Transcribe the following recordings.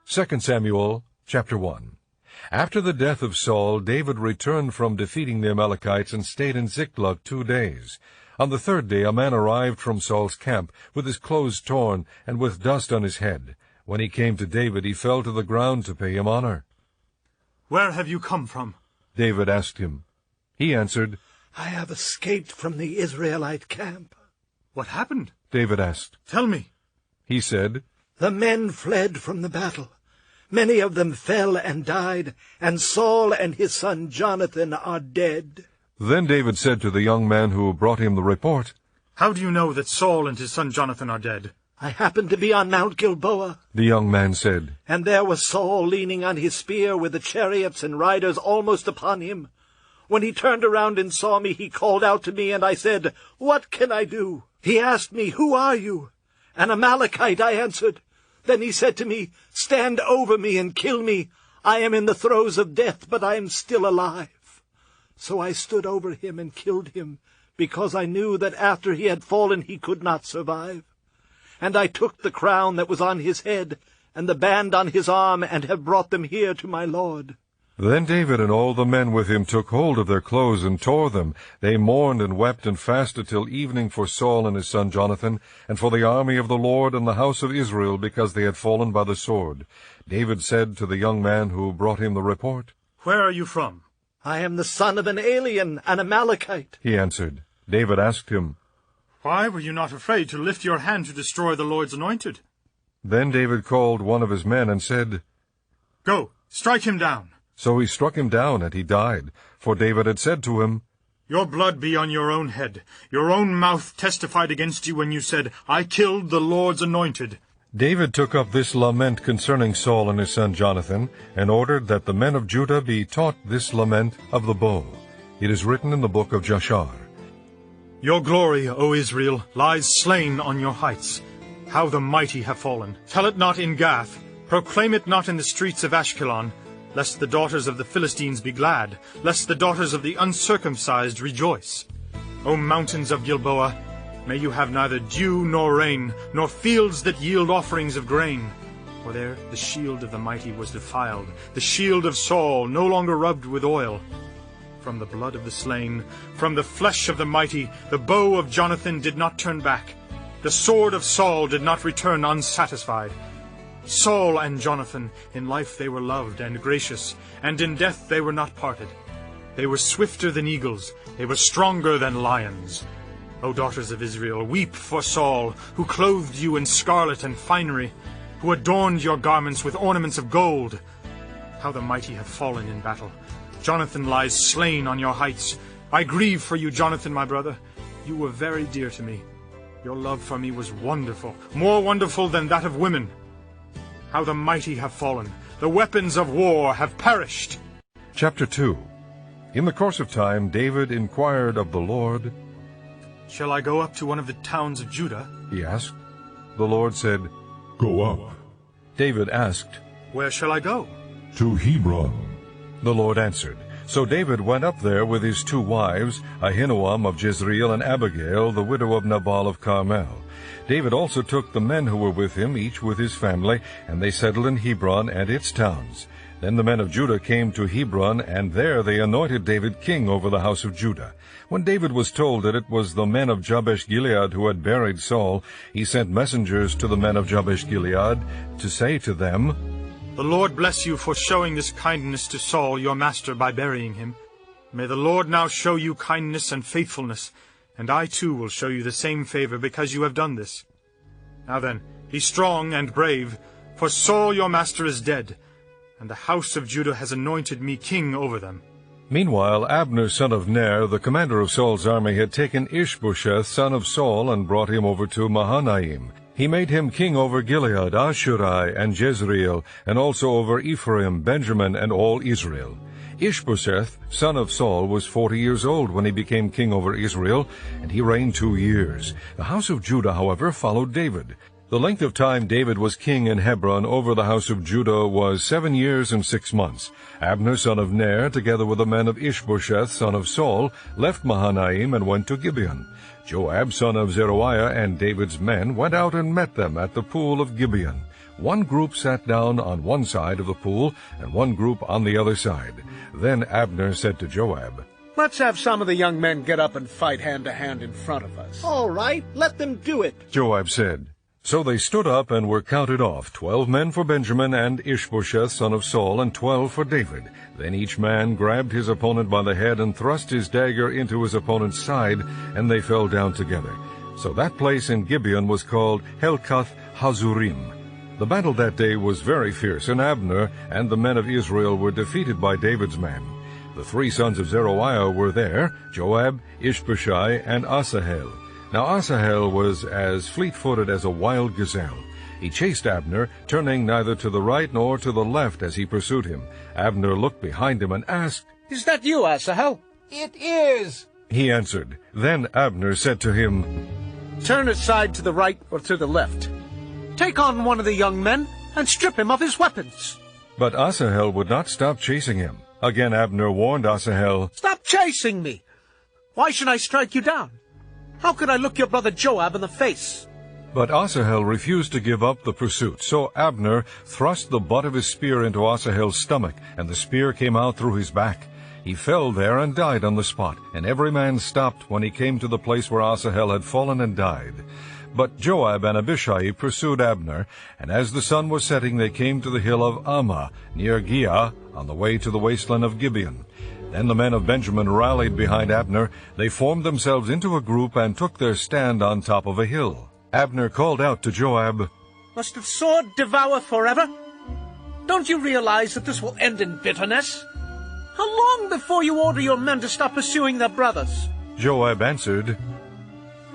2 Samuel chapter 1. After the death of Saul, David returned from defeating the Amalekites and stayed in Ziklag 2 days. On the third day a man arrived from Saul's camp, with his clothes torn and with dust on his head. When he came to David, he fell to the ground to pay him honor. "Where have you come from?" David asked him. He answered, "I have escaped from the Israelite camp." "What happened?" David asked. "Tell me." He said, "The men fled from the battle. Many of them fell and died, and Saul and his son Jonathan are dead." Then David said to the young man who brought him the report, "How do you know that Saul and his son Jonathan are dead?" "I happened to be on Mount Gilboa." The young man said, "And there was Saul leaning on his spear with the chariots and riders almost upon him. When he turned around and saw me, he called out to me, and I said, 'What can I do?' He asked me, 'Who are you?' 'An Amalekite,' I answered. Then he said to me, 'Stand over me and kill me. I am in the throes of death, but I am still alive.' So I stood over him and killed him, because I knew that after he had fallen he could not survive. And I took the crown that was on his head and the band on his arm, and have brought them here to my lord." Then David and all the men with him took hold of their clothes and tore them. They mourned and wept and fasted till evening for Saul and his son Jonathan, and for the army of the Lord and the house of Israel, because they had fallen by the sword. David said to the young man who brought him the report, "Where are you from?" "I am the son of an alien, an Amalekite." He answered. David asked him, "Why were you not afraid to lift your hand to destroy the Lord's anointed?" Then David called one of his men and said, "Go, strike him down." So he struck him down, and he died. For David had said to him, "Your blood be on your own head. Your own mouth testified against you when you said, 'I killed the Lord's anointed.'" David took up this lament concerning Saul and his son Jonathan, and ordered that the men of Judah be taught this lament of the bow. It is written in the book of Jashar. "Your glory, O Israel, lies slain on your heights. How the mighty have fallen. Tell it not in Gath. Proclaim it not in the streets of Ashkelon. Lest the daughters of the Philistines be glad, lest the daughters of the uncircumcised rejoice. O mountains of Gilboa, may you have neither dew nor rain, nor fields that yield offerings of grain. For there the shield of the mighty was defiled, the shield of Saul no longer rubbed with oil. From the blood of the slain, from the flesh of the mighty, the bow of Jonathan did not turn back. The sword of Saul did not return unsatisfied. Saul and Jonathan, in life they were loved and gracious, and in death they were not parted. They were swifter than eagles, they were stronger than lions. O daughters of Israel, weep for Saul, who clothed you in scarlet and finery, who adorned your garments with ornaments of gold. How the mighty have fallen in battle. Jonathan lies slain on your heights. I grieve for you, Jonathan, my brother. You were very dear to me. Your love for me was wonderful, more wonderful than that of women. How the mighty have fallen. The weapons of war have perished." Chapter 2. In the course of time, David inquired of the Lord. "Shall I go up to one of the towns of Judah?" He asked. The Lord said, "Go up." David asked, "Where shall I go?" "To Hebron." The Lord answered. So David went up there with his 2 wives, Ahinoam of Jezreel and Abigail, the widow of Nabal of Carmel. David also took the men who were with him, each with his family, and they settled in Hebron and its towns. Then the men of Judah came to Hebron, and there they anointed David king over the house of Judah. When David was told that it was the men of Jabesh-Gilead who had buried Saul, he sent messengers to the men of Jabesh-Gilead to say to them, "The Lord bless you for showing this kindness to Saul, your master, by burying him. May the Lord now show you kindness and faithfulness, and I too will show you the same favor because you have done this. Now then, be strong and brave, for Saul your master is dead, and the house of Judah has anointed me king over them." Meanwhile Abner son of Ner, the commander of Saul's army, had taken Ishbosheth son of Saul and brought him over to Mahanaim. He made him king over Gilead, Ashurai, and Jezreel, and also over Ephraim, Benjamin, and all Israel. Ishbosheth, son of Saul, was 40 years old when he became king over Israel, and he reigned 2 years. The house of Judah, however, followed David. The length of time David was king in Hebron over the house of Judah was 7 years and 6 months. Abner son of Ner, together with the men of Ishbosheth son of Saul, left Mahanaim and went to Gibeon. Joab son of Zeruiah and David's men went out and met them at the pool of Gibeon. One group sat down on one side of the pool, and one group on the other side. Then Abner said to Joab, Let's have some of the young men get up and fight hand-to-hand in front of us. All right, let them do it. Joab said. So they stood up and were counted off, 12 men for Benjamin and Ishbosheth son of Saul, and 12 for David. Then each man grabbed his opponent by the head and thrust his dagger into his opponent's side, and they fell down together. So that place in Gibeon was called Helkath Hazurim. The battle that day was very fierce, and Abner and the men of Israel were defeated by David's men. The 3 sons of Zeruiah were there, Joab, Ishbosheth, and Asahel. Now Asahel was as fleet-footed as a wild gazelle. He chased Abner, turning neither to the right nor to the left as he pursued him. Abner looked behind him and asked, Is that you, Asahel? It is. He answered. Then Abner said to him, Turn aside to the right or to the left. Take on one of the young men and strip him of his weapons. But Asahel would not stop chasing him. Again Abner warned Asahel, Stop chasing me! Why should I strike you down? How could I look your brother Joab in the face? But Asahel refused to give up the pursuit. So Abner thrust the butt of his spear into Asahel's stomach, and the spear came out through his back. He fell there and died on the spot, and every man stopped when he came to the place where Asahel had fallen and died. But Joab and Abishai pursued Abner, and as the sun was setting they came to the hill of Ammah, near Giah, on the way to the wasteland of Gibeon. Then the men of Benjamin rallied behind Abner. They formed themselves into a group and took their stand on top of a hill. Abner called out to Joab, Must the sword devour forever? Don't you realize that this will end in bitterness? How long before you order your men to stop pursuing their brothers? Joab answered,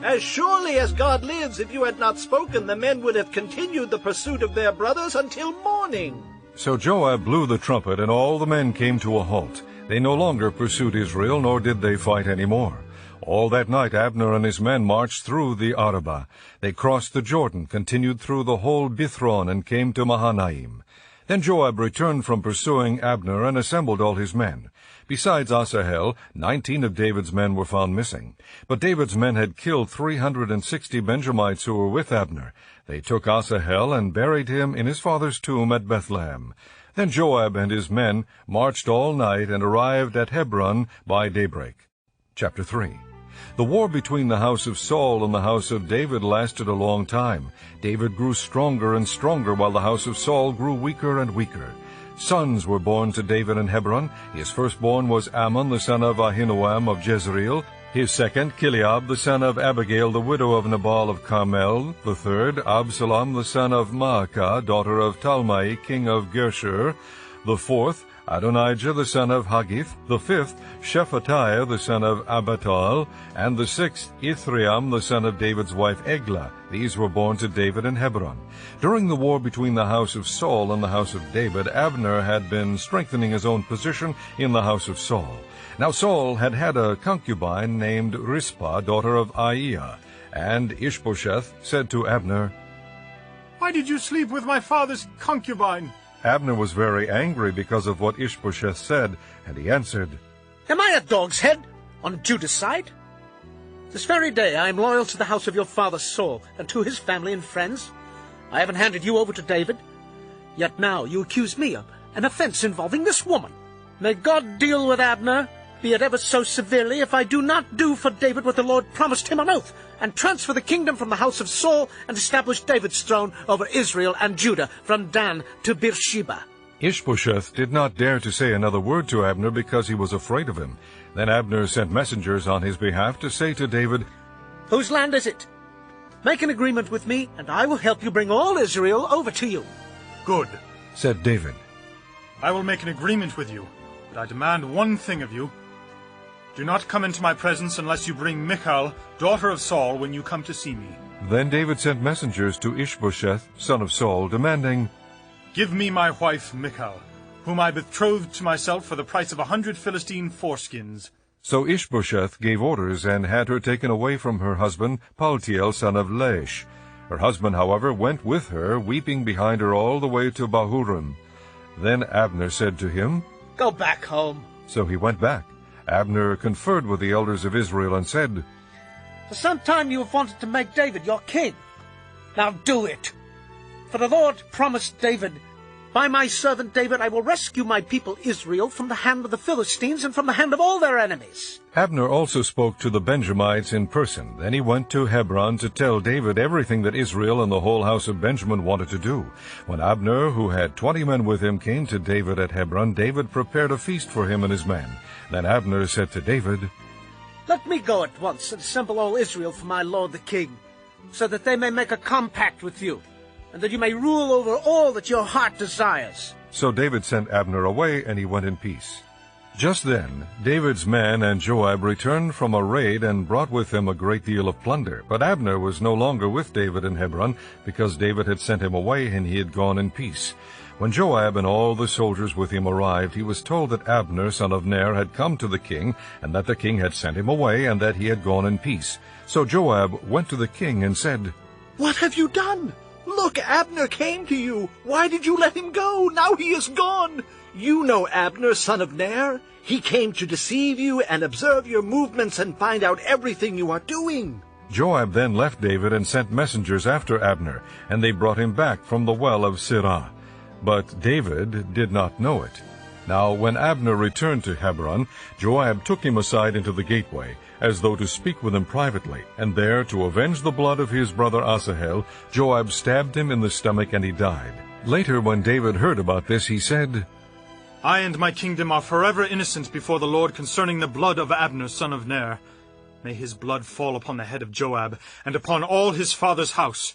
As surely as God lives, if you had not spoken, the men would have continued the pursuit of their brothers until morning. So Joab blew the trumpet, and all the men came to a halt. They no longer pursued Israel, nor did they fight any more. All that night Abner and his men marched through the Arabah. They crossed the Jordan, continued through the whole Bithron, and came to Mahanaim. Then Joab returned from pursuing Abner and assembled all his men. Besides Asahel, 19 of David's men were found missing. But David's men had killed 360 Benjamites who were with Abner. They took Asahel and buried him in his father's tomb at Bethlehem. Then Joab and his men marched all night and arrived at Hebron by daybreak. Chapter 3. The war between the house of Saul and the house of David lasted a long time. David grew stronger and stronger, while the house of Saul grew weaker and weaker. Sons were born to David in Hebron. His firstborn was Ammon, the son of Ahinoam of Jezreel. His second, Chileab, the son of Abigail, the widow of Nabal of Carmel. The third, Absalom, the son of Maacah, daughter of Talmai, king of Geshur. The fourth, Adonijah, the son of Haggith. The fifth, Shephatiah, the son of Abatal. And the sixth, Ithream, the son of David's wife Eglah. These were born to David in Hebron. During the war between the house of Saul and the house of David, Abner had been strengthening his own position in the house of Saul. Now Saul had had a concubine named Rizpah, daughter of Aiah. And Ishbosheth said to Abner, Why did you sleep with my father's concubine? Abner was very angry because of what Ishbosheth said, and he answered, Am I a dog's head on Judah's side? This very day I am loyal to the house of your father Saul, and to his family and friends. I haven't handed you over to David. Yet now you accuse me of an offense involving this woman. May God deal with Abner, be it ever so severely, if I do not do for David what the Lord promised him on oath, and transfer the kingdom from the house of Saul, and establish David's throne over Israel and Judah, from Dan to Beersheba. Ishbosheth did not dare to say another word to Abner because he was afraid of him. Then Abner sent messengers on his behalf to say to David, Whose land is it? Make an agreement with me, and I will help you bring all Israel over to you. Good. said David. I will make an agreement with you, but I demand one thing of you. Do not come into my presence unless you bring Michal, daughter of Saul, when you come to see me. Then David sent messengers to Ishbosheth, son of Saul, demanding, Give me my wife Michal, whom I betrothed to myself for the price of 100 Philistine foreskins. So Ishbosheth gave orders and had her taken away from her husband, Paltiel, son of Laish. Her husband, however, went with her, weeping behind her all the way to Bahurim. Then Abner said to him, Go back home. So he went back. Abner conferred with the elders of Israel and said, For some time you have wanted to make David your king. Now do it. For the Lord promised David, by my servant David I will rescue my people Israel from the hand of the Philistines and from the hand of all their enemies. Abner also spoke to the Benjamites in person. Then he went to Hebron to tell David everything that Israel and the whole house of Benjamin wanted to do. When Abner, who had 20 men with him, came to David at Hebron, David prepared a feast for him and his men. Then Abner said to David, Let me go at once and assemble all Israel for my lord the king, so that they may make a compact with you, and that you may rule over all that your heart desires. So David sent Abner away, and he went in peace. Just then David's men and Joab returned from a raid and brought with them a great deal of plunder. But Abner was no longer with David in Hebron, because David had sent him away, and he had gone in peace. When Joab and all the soldiers with him arrived, he was told that Abner, son of Ner, had come to the king, and that the king had sent him away, and that he had gone in peace. So Joab went to the king and said, What have you done? Look, Abner came to you. Why did you let him go? Now he is gone. You know Abner, son of Ner. He came to deceive you and observe your movements and find out everything you are doing. Joab then left David and sent messengers after Abner, and they brought him back from the well of Sirah. But David did not know it. Now when Abner returned to Hebron, Joab took him aside into the gateway, as though to speak with him privately, and there, to avenge the blood of his brother Asahel, Joab stabbed him in the stomach, and he died. Later, when David heard about this, he said, I and my kingdom are forever innocent before the Lord concerning the blood of Abner, son of Ner. May his blood fall upon the head of Joab, and upon all his father's house.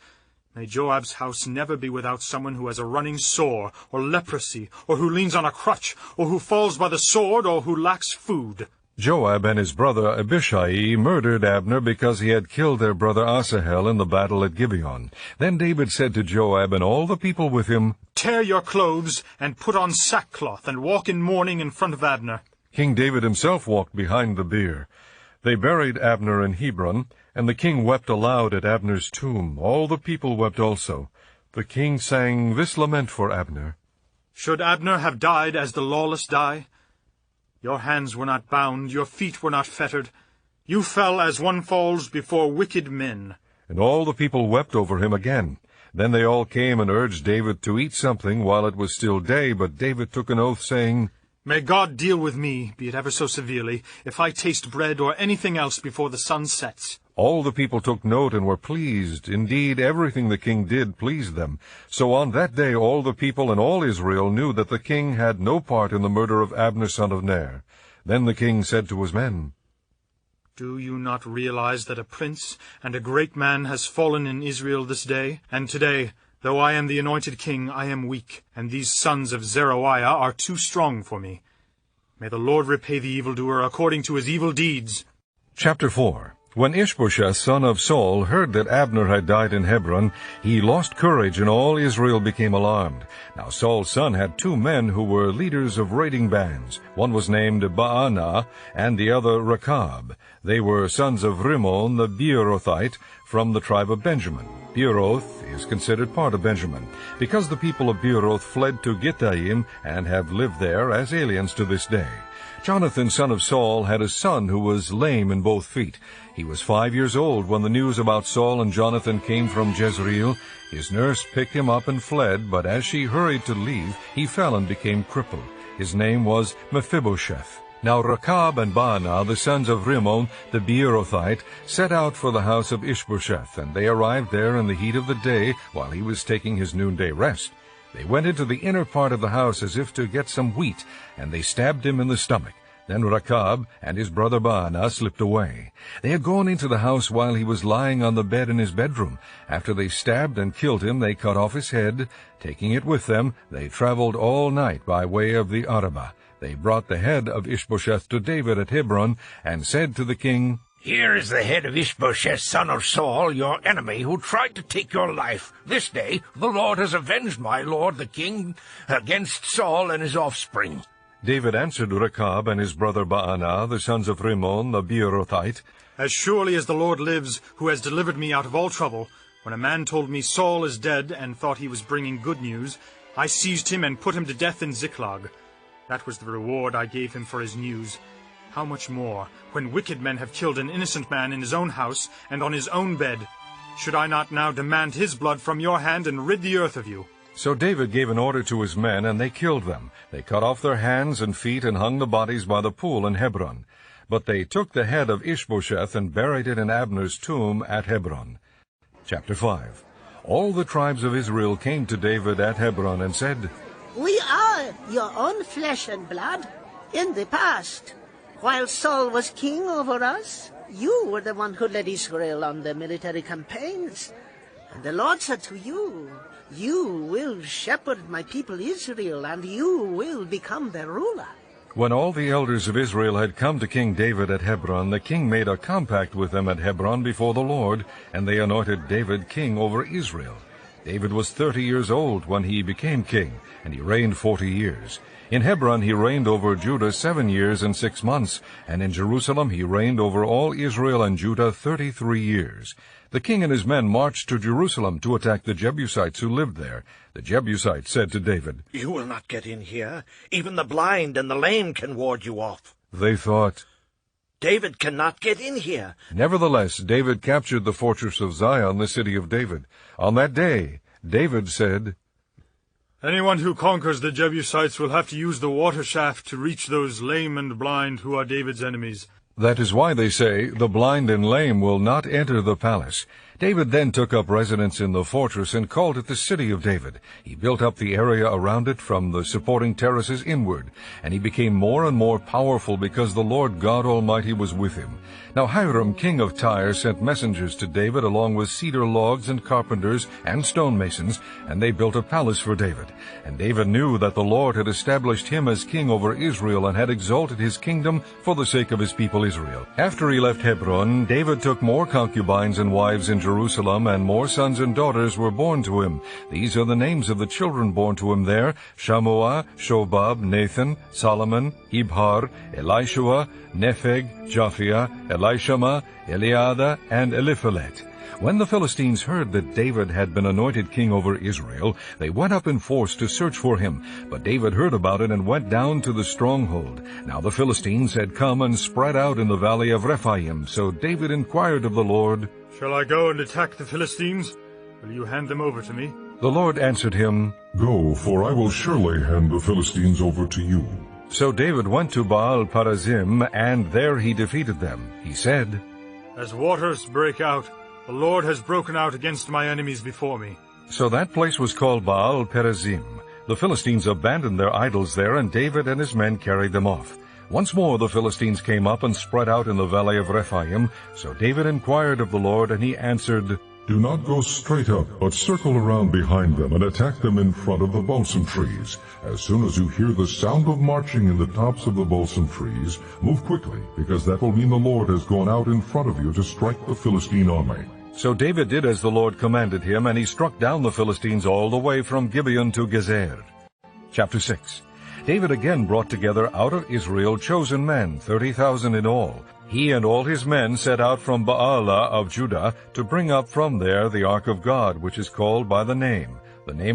May Joab's house never be without someone who has a running sore, or leprosy, or who leans on a crutch, or who falls by the sword, or who lacks food. Joab and his brother Abishai murdered Abner because he had killed their brother Asahel in the battle at Gibeon. Then David said to Joab and all the people with him, Tear your clothes, and put on sackcloth, and walk in mourning in front of Abner. King David himself walked behind the bier. They buried Abner in Hebron, and the king wept aloud at Abner's tomb. All the people wept also. The king sang this lament for Abner. Should Abner have died as the lawless die? Your hands were not bound, your feet were not fettered. You fell as one falls before wicked men. And all the people wept over him again. Then they all came and urged David to eat something while it was still day, but David took an oath, saying, May God deal with me, be it ever so severely, if I taste bread or anything else before the sun sets. All the people took note and were pleased. Indeed, everything the king did pleased them. So on that day all the people and all Israel knew that the king had no part in the murder of Abner son of Ner. Then the king said to his men, Do you not realize that a prince and a great man has fallen in Israel this day? And today, though I am the anointed king, I am weak, and these sons of Zeruiah are too strong for me. May the Lord repay the evildoer according to his evil deeds. Chapter 4. When Ishbosheth son of Saul heard that Abner had died in Hebron, he lost courage, and all Israel became alarmed. Now Saul's son had 2 men who were leaders of raiding bands. One was named Baanah, and the other Rechab. They were sons of Rimmon the Beerothite, from the tribe of Benjamin. Beeroth is considered part of Benjamin, because the people of Beeroth fled to Gittaim and have lived there as aliens to this day. Jonathan, son of Saul, had a son who was lame in both feet. He was 5 years old when the news about Saul and Jonathan came from Jezreel. His nurse picked him up and fled, but as she hurried to leave, he fell and became crippled. His name was Mephibosheth. Now Rechab and Baanah, the sons of Rimmon the Beerothite, set out for the house of Ishbosheth, and they arrived there in the heat of the day while he was taking his noonday rest. They went into the inner part of the house as if to get some wheat, and they stabbed him in the stomach. Then Rechab and his brother Baanah slipped away. They had gone into the house while he was lying on the bed in his bedroom. After they stabbed and killed him, they cut off his head. Taking it with them, they traveled all night by way of the Arabah. They brought the head of Ishbosheth to David at Hebron, and said to the king, Here is the head of Ishbosheth, son of Saul, your enemy, who tried to take your life. This day the Lord has avenged my lord the king against Saul and his offspring. David answered Rechab and his brother Baanah, the sons of Rimmon the Beerothite, As surely as the Lord lives, who has delivered me out of all trouble, when a man told me Saul is dead and thought he was bringing good news, I seized him and put him to death in Ziklag. That was the reward I gave him for his news. How much more, when wicked men have killed an innocent man in his own house and on his own bed? Should I not now demand his blood from your hand and rid the earth of you? So David gave an order to his men, and they killed them. They cut off their hands and feet and hung the bodies by the pool in Hebron. But they took the head of Ishbosheth and buried it in Abner's tomb at Hebron. Chapter 5. All the tribes of Israel came to David at Hebron and said, We are your own flesh and blood. In the past, while Saul was king over us, you were the one who led Israel on the military campaigns. And the Lord said to you, You will shepherd my people Israel, and you will become their ruler. When all the elders of Israel had come to King David at Hebron, the king made a compact with them at Hebron before the Lord, and they anointed David king over Israel. David was 30 years old when he became king, and he reigned 40 years. In Hebron he reigned over Judah 7 years and 6 months, and in Jerusalem he reigned over all Israel and Judah 33 years. The king and his men marched to Jerusalem to attack the Jebusites who lived there. The Jebusites said to David, You will not get in here. Even the blind and the lame can ward you off. They thought, David cannot get in here. Nevertheless, David captured the fortress of Zion, the city of David. On that day, David said, Anyone who conquers the Jebusites will have to use the water shaft to reach those lame and blind who are David's enemies. That is why they say, the blind and lame will not enter the palace. David then took up residence in the fortress and called it the City of David. He built up the area around it from the supporting terraces inward, and he became more and more powerful because the Lord God Almighty was with him. Now Hiram, king of Tyre, sent messengers to David along with cedar logs and carpenters and stonemasons, and they built a palace for David. And David knew that the Lord had established him as king over Israel and had exalted his kingdom for the sake of his people Israel. After he left Hebron, David took more concubines and wives in Jerusalem, and more sons and daughters were born to him. These are the names of the children born to him there: Shammua, Shobab, Nathan, Solomon, Ibhar, Elishua, Nepheg, Japhia, Elishama, Eliada, and Eliphalet. When the Philistines heard that David had been anointed king over Israel, they went up in force to search for him. But David heard about it and went down to the stronghold. Now the Philistines had come and spread out in the valley of Rephaim. So David inquired of the Lord, Shall I go and attack the Philistines? Will you hand them over to me? The Lord answered him, Go, for I will surely hand the Philistines over to you. So David went to Baal-Perazim, and there he defeated them. He said, As waters break out, the Lord has broken out against my enemies before me. So that place was called Baal-Perazim. The Philistines abandoned their idols there, and David and his men carried them off. Once more the Philistines came up and spread out in the valley of Rephaim. So David inquired of the Lord, and he answered, Do not go straight up, but circle around behind them and attack them in front of the balsam trees. As soon as you hear the sound of marching in the tops of the balsam trees, move quickly, because that will mean the Lord has gone out in front of you to strike the Philistine army. So David did as the Lord commanded him, and he struck down the Philistines all the way from Gibeon to Gezer. Chapter 6. David again brought together out of Israel chosen men, 30,000 in all. He and all his men set out from Baalah of Judah to bring up from there the ark of God, which is called by the name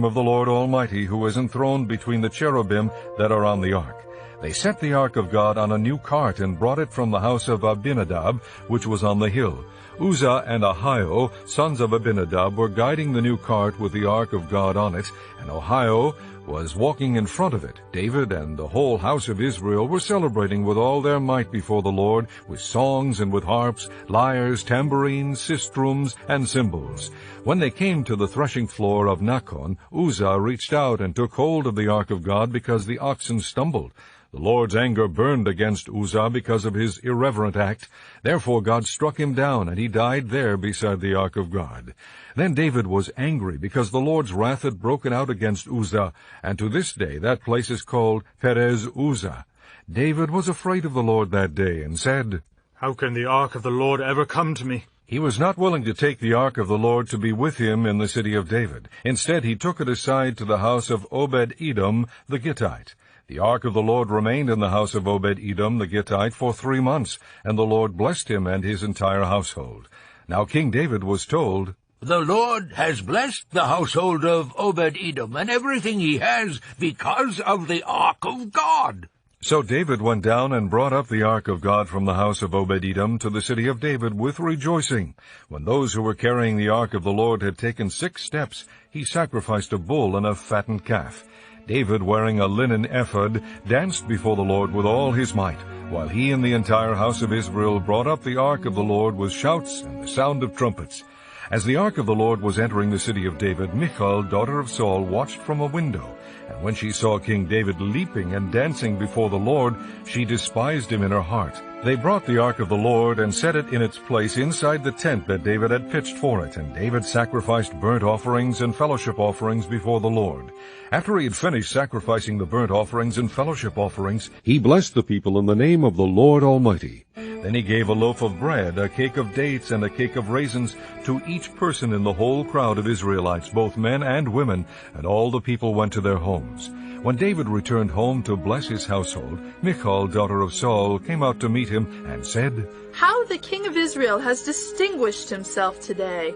of the Lord Almighty, who is enthroned between the cherubim that are on the ark. They set the ark of God on a new cart and brought it from the house of Abinadab, which was on the hill. Uzzah and Ahio, sons of Abinadab, were guiding the new cart with the ark of God on it, and Ahio was walking in front of it. David and the whole house of Israel were celebrating with all their might before the Lord, with songs and with harps, lyres, tambourines, sistrums, and cymbals. When they came to the threshing floor of Nachon, Uzzah reached out and took hold of the ark of God because the oxen stumbled. The Lord's anger burned against Uzzah because of his irreverent act. Therefore God struck him down, and he died there beside the ark of God. Then David was angry because the Lord's wrath had broken out against Uzzah, and to this day that place is called Perez Uzzah. David was afraid of the Lord that day, and said, How can the ark of the Lord ever come to me? He was not willing to take the ark of the Lord to be with him in the city of David. Instead he took it aside to the house of Obed-Edom the Gittite. The ark of the Lord remained in the house of Obed-Edom the Gittite for 3 months, and the Lord blessed him and his entire household. Now King David was told, The Lord has blessed the household of Obed-Edom and everything he has because of the ark of God. So David went down and brought up the ark of God from the house of Obed-Edom to the city of David with rejoicing. When those who were carrying the ark of the Lord had taken 6 steps, he sacrificed a bull and a fattened calf. David, wearing a linen ephod, danced before the Lord with all his might, while he and the entire house of Israel brought up the ark of the Lord with shouts and the sound of trumpets. As the ark of the Lord was entering the city of David, Michal, daughter of Saul, watched from a window. And when she saw King David leaping and dancing before the Lord, she despised him in her heart. They brought the ark of the Lord and set it in its place inside the tent that David had pitched for it, and David sacrificed burnt offerings and fellowship offerings before the Lord. After he had finished sacrificing the burnt offerings and fellowship offerings, he blessed the people in the name of the Lord Almighty. Then he gave a loaf of bread, a cake of dates, and a cake of raisins to each person in the whole crowd of Israelites, both men and women, and all the people went to their homes. When David returned home to bless his household, Michal, daughter of Saul, came out to meet him and said, "How the king of Israel has distinguished himself today,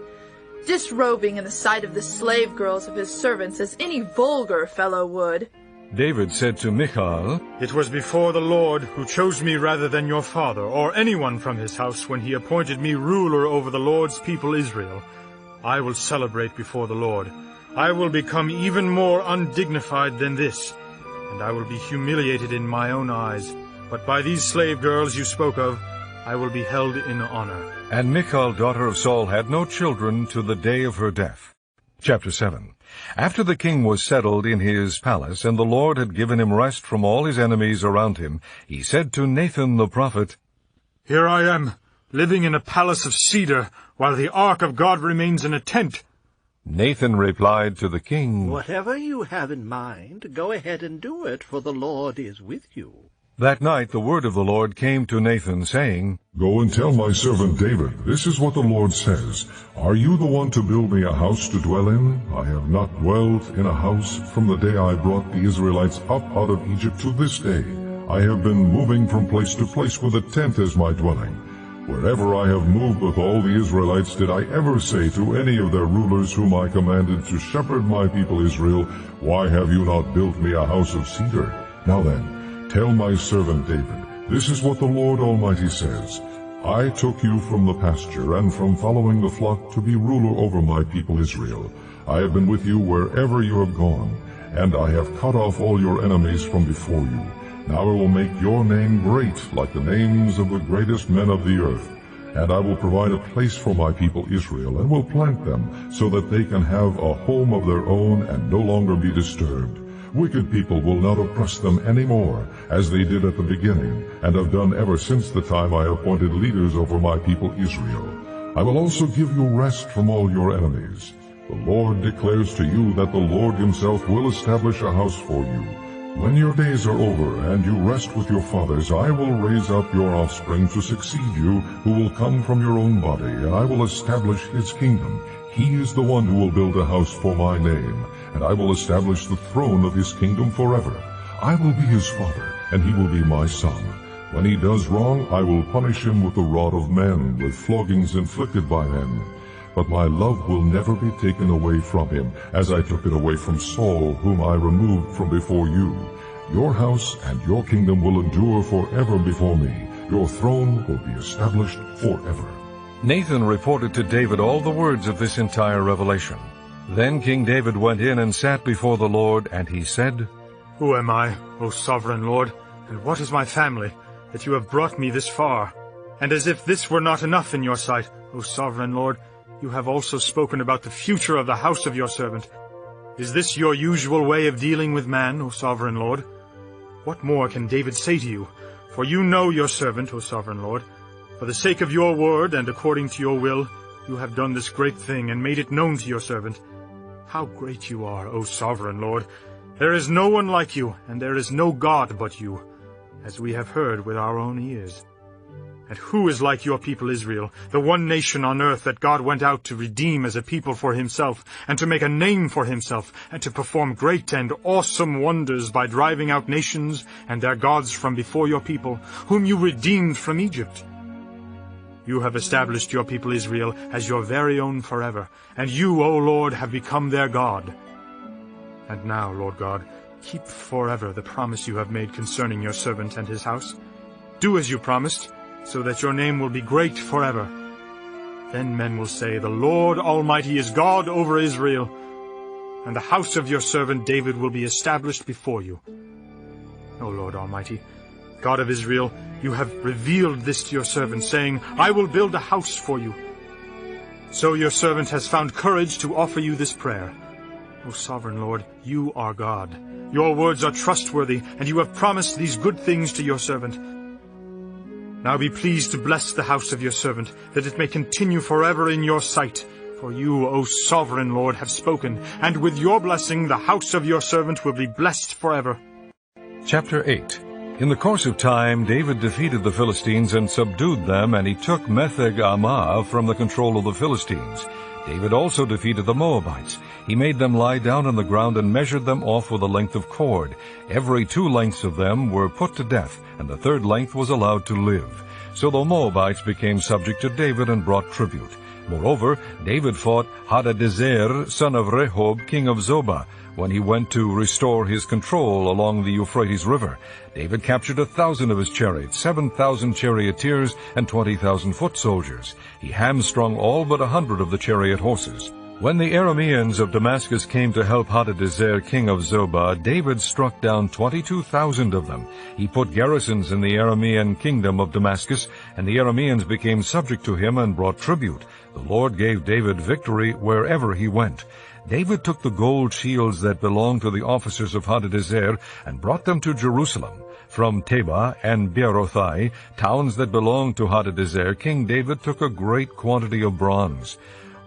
disrobing in the sight of the slave girls of his servants as any vulgar fellow would." David said to Michal, It was before the Lord who chose me rather than your father, or anyone from his house, when he appointed me ruler over the Lord's people Israel. I will celebrate before the Lord. I will become even more undignified than this, and I will be humiliated in my own eyes. But by these slave girls you spoke of, I will be held in honor. And Michal, daughter of Saul, had no children to the day of her death. Chapter 7. After the king was settled in his palace, and the Lord had given him rest from all his enemies around him, he said to Nathan the prophet, Here I am, living in a palace of cedar, while the ark of God remains in a tent. Nathan replied to the king, Whatever you have in mind, go ahead and do it, for the Lord is with you. That night the word of the Lord came to Nathan, saying, Go and tell my servant David, this is what the Lord says. Are you the one to build me a house to dwell in? I have not dwelt in a house from the day I brought the Israelites up out of Egypt to this day. I have been moving from place to place with a tent as my dwelling. Wherever I have moved with all the Israelites, did I ever say to any of their rulers whom I commanded to shepherd my people Israel, Why have you not built me a house of cedar? Now then, tell my servant David, this is what the Lord Almighty says. I took you from the pasture and from following the flock to be ruler over my people Israel. I have been with you wherever you have gone, and I have cut off all your enemies from before you. Now I will make your name great, like the names of the greatest men of the earth. And I will provide a place for my people Israel, and will plant them, so that they can have a home of their own and no longer be disturbed. Wicked people will not oppress them any more, as they did at the beginning, and have done ever since the time I appointed leaders over my people Israel. I will also give you rest from all your enemies. The Lord declares to you that the Lord himself will establish a house for you. When your days are over, and you rest with your fathers, I will raise up your offspring to succeed you, who will come from your own body, and I will establish his kingdom. He is the one who will build a house for my name, and I will establish the throne of his kingdom forever. I will be his father, and he will be my son. When he does wrong, I will punish him with the rod of men, with floggings inflicted by men. But my love will never be taken away from him, as I took it away from Saul, whom I removed from before you. Your house and your kingdom will endure forever before me. Your throne will be established forever. Nathan reported to David all the words of this entire revelation. Then King David went in and sat before the Lord, and he said, Who am I, O sovereign Lord, and what is my family, that you have brought me this far? And as if this were not enough in your sight, O sovereign Lord, you have also spoken about the future of the house of your servant. Is this your usual way of dealing with man, O sovereign Lord? What more can David say to you? For you know your servant, O sovereign Lord. For the sake of your word and according to your will, you have done this great thing and made it known to your servant. How great you are, O sovereign Lord! There is no one like you, and there is no God but you, as we have heard with our own ears. And who is like your people Israel, the one nation on earth that God went out to redeem as a people for himself, and to make a name for himself, and to perform great and awesome wonders by driving out nations and their gods from before your people, whom you redeemed from Egypt? You have established your people Israel as your very own forever, and you, O Lord, have become their God. And now, Lord God, keep forever the promise you have made concerning your servant and his house. Do as you promised, so that your name will be great forever. Then men will say, the Lord Almighty is God over Israel, and the house of your servant David will be established before you. O Lord Almighty, God of Israel, you have revealed this to your servant, saying, I will build a house for you. So your servant has found courage to offer you this prayer. O sovereign Lord, you are God. Your words are trustworthy, and you have promised these good things to your servant. Now be pleased to bless the house of your servant, that it may continue forever in your sight. For you, O sovereign Lord, have spoken, and with your blessing the house of your servant will be blessed forever. Chapter 8. In the course of time, David defeated the Philistines and subdued them, and he took Metheg-Ammah from the control of the Philistines. David also defeated the Moabites. He made them lie down on the ground and measured them off with a length of cord. Every 2 lengths of them were put to death, and the 3rd length was allowed to live. So the Moabites became subject to David and brought tribute. Moreover, David fought Hadadezer, son of Rehob, king of Zobah, when he went to restore his control along the Euphrates River. David captured 1,000 of his chariots, 7,000 charioteers, and 20,000 foot soldiers. He hamstrung all but 100 of the chariot horses. When the Arameans of Damascus came to help Hadadezer, king of Zobah, David struck down 22,000 of them. He put garrisons in the Aramean kingdom of Damascus, and the Arameans became subject to him and brought tribute. The Lord gave David victory wherever he went. David took the gold shields that belonged to the officers of Hadadezer and brought them to Jerusalem. From Tebah and Beerothai, towns that belonged to Hadadezer, King David took a great quantity of bronze.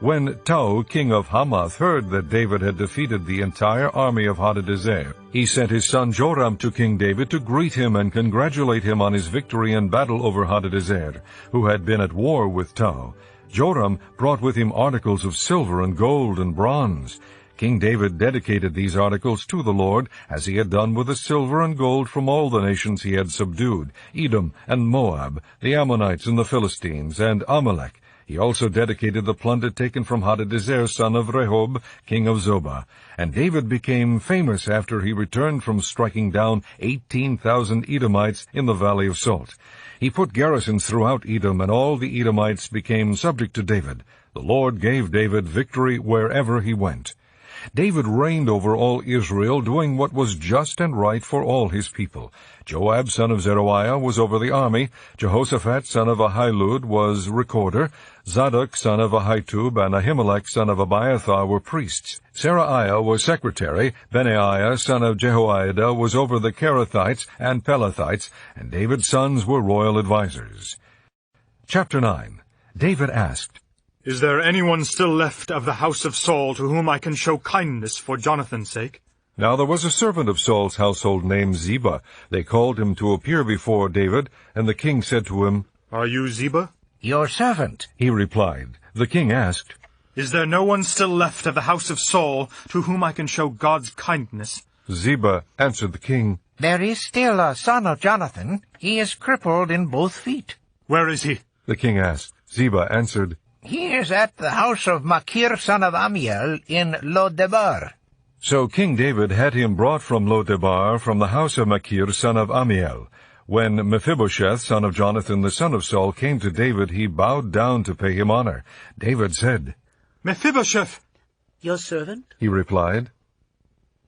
When Tou, king of Hamath, heard that David had defeated the entire army of Hadadezer, he sent his son Joram to King David to greet him and congratulate him on his victory in battle over Hadadezer, who had been at war with Tou. Joram brought with him articles of silver and gold and bronze. King David dedicated these articles to the Lord, as he had done with the silver and gold from all the nations he had subdued, Edom and Moab, the Ammonites and the Philistines, and Amalek. He also dedicated the plunder taken from Hadadezer, son of Rehob, king of Zobah. And David became famous after he returned from striking down 18,000 Edomites in the Valley of Salt. He put garrisons throughout Edom, and all the Edomites became subject to David. The Lord gave David victory wherever he went. David reigned over all Israel, doing what was just and right for all his people. Joab, son of Zeruiah, was over the army. Jehoshaphat, son of Ahilud, was recorder. Zadok, son of Ahitub, and Ahimelech, son of Abiathar, were priests. Seraiah was secretary. Benaiah, son of Jehoiada, was over the Kerethites and Pelethites, and David's sons were royal advisers. Chapter 9. David asked, Is there anyone still left of the house of Saul to whom I can show kindness for Jonathan's sake? Now there was a servant of Saul's household named Ziba. They called him to appear before David, and the king said to him, Are you Ziba? Your servant. He replied. The king asked, Is there no one still left of the house of Saul to whom I can show God's kindness? Ziba answered the king, There is still a son of Jonathan. He is crippled in both feet. Where is he? The king asked. Ziba answered, He is at the house of Machir, son of Ammiel, in Lo-debar. So King David had him brought from Lo-debar, from the house of Machir, son of Ammiel. When Mephibosheth, son of Jonathan, the son of Saul, came to David, he bowed down to pay him honor. David said, Mephibosheth! Your servant? He replied.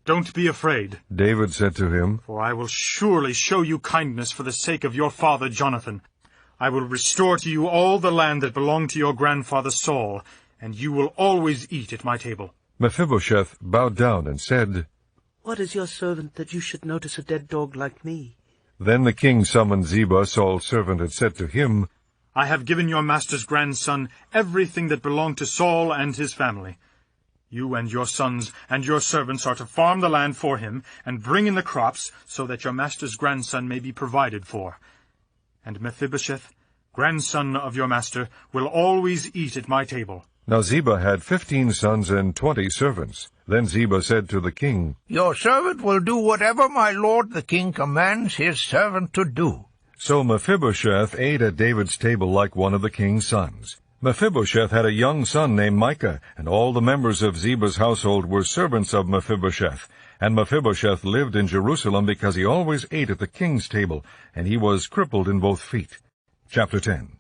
Don't be afraid, David said to him, for I will surely show you kindness for the sake of your father Jonathan. I will restore to you all the land that belonged to your grandfather Saul, and you will always eat at my table. Mephibosheth bowed down and said, What is your servant that you should notice a dead dog like me? Then the king summoned Ziba, Saul's servant, and said to him, I have given your master's grandson everything that belonged to Saul and his family. You and your sons and your servants are to farm the land for him, and bring in the crops, so that your master's grandson may be provided for. And Mephibosheth, grandson of your master, will always eat at my table. Now Ziba had 15 sons and 20 servants. Then Ziba said to the king, Your servant will do whatever my lord the king commands his servant to do. So Mephibosheth ate at David's table like one of the king's sons. Mephibosheth had a young son named Micah, and all the members of Ziba's household were servants of Mephibosheth. And Mephibosheth lived in Jerusalem because he always ate at the king's table, and he was crippled in both feet. Chapter 10.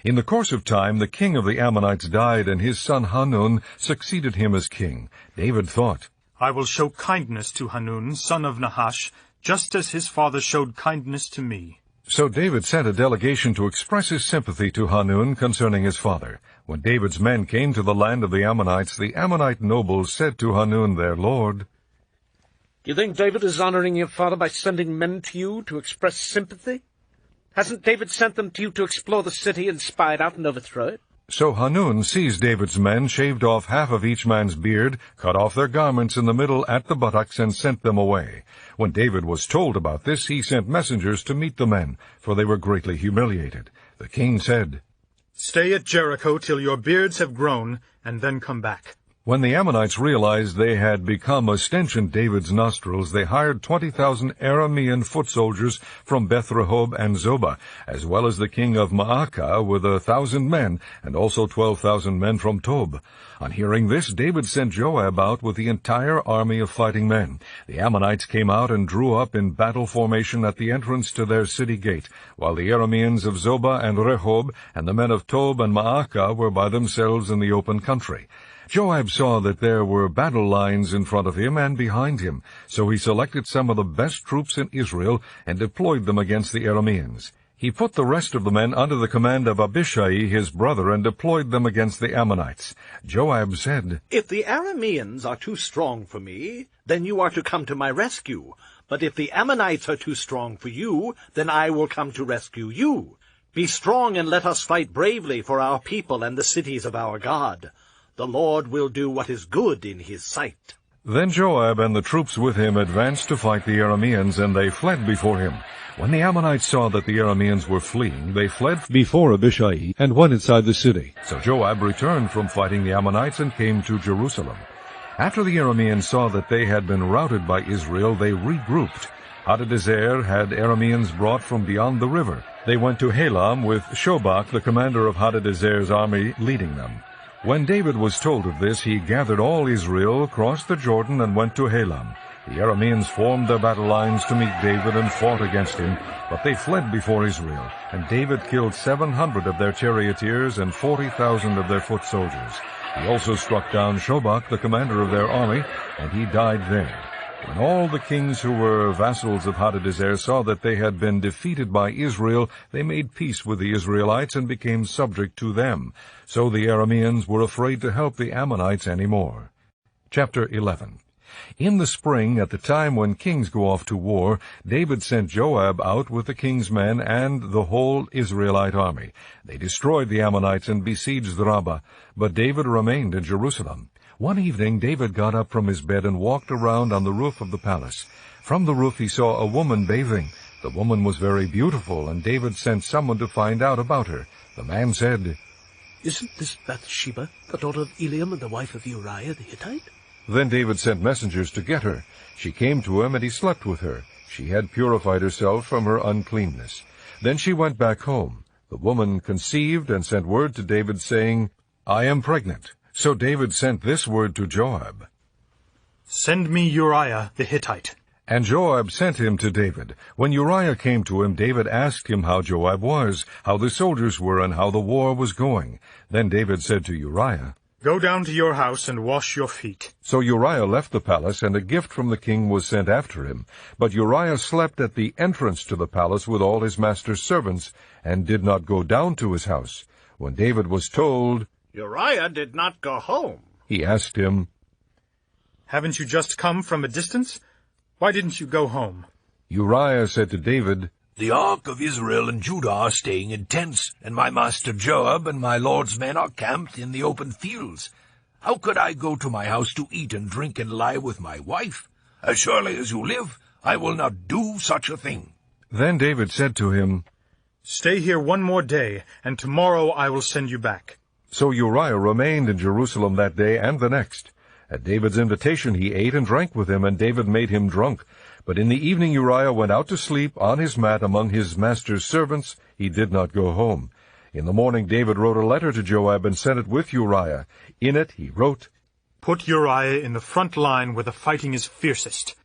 In the course of time the king of the Ammonites died, and his son Hanun succeeded him as king. David thought, I will show kindness to Hanun, son of Nahash, just as his father showed kindness to me. So David sent a delegation to express his sympathy to Hanun concerning his father. When David's men came to the land of the Ammonite nobles said to Hanun their lord, Do you think David is honoring your father by sending men to you to express sympathy? Hasn't David sent them to you to explore the city and spy it out and overthrow it? So Hanun seized David's men, shaved off half of each man's beard, cut off their garments in the middle at the buttocks, and sent them away. When David was told about this, he sent messengers to meet the men, for they were greatly humiliated. The king said, Stay at Jericho till your beards have grown, and then come back. When the Ammonites realized they had become a stench in David's nostrils, they hired 20,000 Aramean foot soldiers from Beth-rehob and Zobah, as well as the king of Maacah with 1,000 men, and also 12,000 men from Tob. On hearing this, David sent Joab out with the entire army of fighting men. The Ammonites came out and drew up in battle formation at the entrance to their city gate, while the Arameans of Zobah and Rehob and the men of Tob and Maacah were by themselves in the open country. Joab saw that there were battle lines in front of him and behind him, so he selected some of the best troops in Israel and deployed them against the Arameans. He put the rest of the men under the command of Abishai his brother and deployed them against the Ammonites. Joab said, If the Arameans are too strong for me, then you are to come to my rescue. But if the Ammonites are too strong for you, then I will come to rescue you. Be strong and let us fight bravely for our people and the cities of our God. The Lord will do what is good in his sight. Then Joab and the troops with him advanced to fight the Arameans, and they fled before him. When the Ammonites saw that the Arameans were fleeing, they fled before Abishai and went inside the city. So Joab returned from fighting the Ammonites and came to Jerusalem. After the Arameans saw that they had been routed by Israel, they regrouped. Hadadezer had Arameans brought from beyond the river. They went to Helam with Shobach, the commander of Hadadezer's army, leading them. When David was told of this, he gathered all Israel, crossed the Jordan, and went to Helam. The Arameans formed their battle lines to meet David and fought against him, but they fled before Israel, and David killed 700 of their charioteers and 40,000 of their foot soldiers. He also struck down Shobach, the commander of their army, and he died there. When all the kings who were vassals of Hadadezer saw that they had been defeated by Israel, they made peace with the Israelites and became subject to them. So the Arameans were afraid to help the Ammonites any more. Chapter 11. In the spring, at the time when kings go off to war, David sent Joab out with the king's men and the whole Israelite army. They destroyed the Ammonites and besieged Rabbah, but David remained in Jerusalem. One evening David got up from his bed and walked around on the roof of the palace. From the roof he saw a woman bathing. The woman was very beautiful, and David sent someone to find out about her. The man said, Isn't this Bathsheba, the daughter of Eliam and the wife of Uriah the Hittite? Then David sent messengers to get her. She came to him, and he slept with her. She had purified herself from her uncleanness. Then she went back home. The woman conceived and sent word to David, saying, I am pregnant. So David sent this word to Joab, Send me Uriah the Hittite. And Joab sent him to David. When Uriah came to him, David asked him how Joab was, how the soldiers were, and how the war was going. Then David said to Uriah, Go down to your house and wash your feet. So Uriah left the palace, and a gift from the king was sent after him. But Uriah slept at the entrance to the palace with all his master's servants, and did not go down to his house. When David was told, Uriah did not go home, he asked him, Haven't you just come from a distance? Why didn't you go home? Uriah said to David, The ark of Israel and Judah are staying in tents, and my master Joab and my lord's men are camped in the open fields. How could I go to my house to eat and drink and lie with my wife? As surely as you live, I will not do such a thing. Then David said to him, Stay here one more day, and tomorrow I will send you back. So Uriah remained in Jerusalem that day and the next. At David's invitation he ate and drank with him, and David made him drunk. But in the evening Uriah went out to sleep on his mat among his master's servants. He did not go home. In the morning David wrote a letter to Joab and sent it with Uriah. In it he wrote, Put Uriah in the front line where the fighting is fiercest.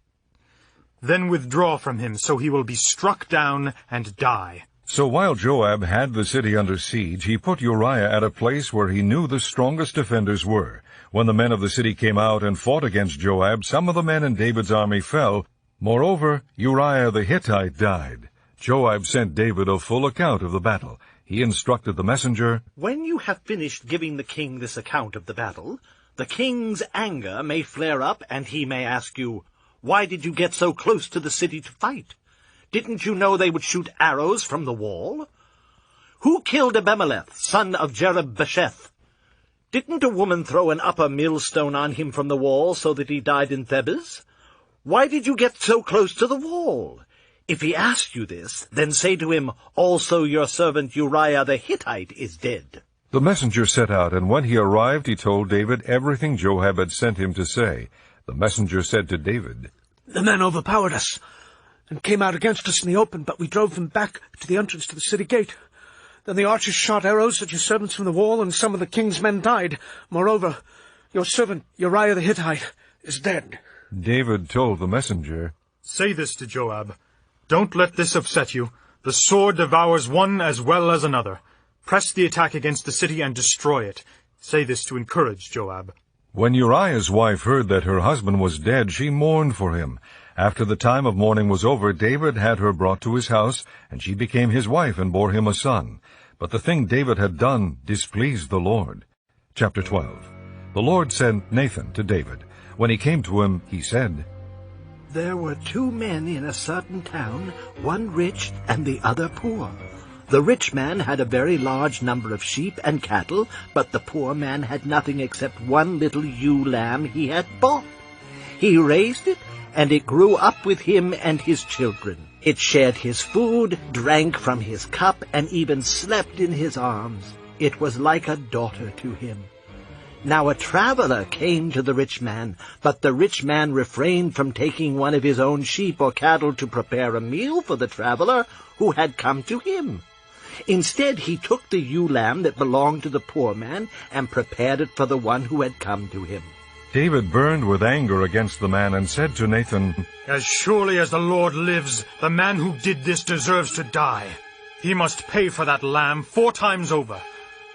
Then withdraw from him, so he will be struck down and die. So while Joab had the city under siege, he put Uriah at a place where he knew the strongest defenders were. When the men of the city came out and fought against Joab, some of the men in David's army fell. Moreover, Uriah the Hittite died. Joab sent David a full account of the battle. He instructed the messenger, "When you have finished giving the king this account of the battle, the king's anger may flare up, and he may ask you, 'Why did you get so close to the city to fight? Didn't you know they would shoot arrows from the wall? Who killed Abimelech, son of Jebusite? Didn't a woman throw an upper millstone on him from the wall so that he died in Thebez? Why did you get so close to the wall?' If he asks you this, then say to him, 'Also your servant Uriah the Hittite is dead.'" The messenger set out, and when he arrived, he told David everything Joab had sent him to say. The messenger said to David, The men overpowered us and came out against us in the open, but we drove them back to the entrance to the city gate. Then the archers shot arrows at your servants from the wall, and some of the king's men died. Moreover, your servant Uriah the Hittite is dead." David told the messenger, "Say this to Joab. Don't let this upset you. The sword devours one as well as another. Press the attack against the city and destroy it. Say this to encourage Joab." When Uriah's wife heard that her husband was dead, she mourned for him. After the time of mourning was over, David had her brought to his house, and she became his wife and bore him a son. But the thing David had done displeased the Lord. Chapter 12. The Lord sent Nathan to David. When he came to him, he said, "There were 2 men in a certain town, one rich and the other poor. The rich man had a very large number of sheep and cattle, but the poor man had nothing except one little ewe lamb he had bought. He raised it, and it grew up with him and his children. It shared his food, drank from his cup, and even slept in his arms. It was like a daughter to him. Now a traveler came to the rich man, but the rich man refrained from taking one of his own sheep or cattle to prepare a meal for the traveler who had come to him. Instead, he took the ewe lamb that belonged to the poor man and prepared it for the one who had come to him." David burned with anger against the man and said to Nathan, "As surely as the Lord lives, the man who did this deserves to die. He must pay for that lamb 4 times over,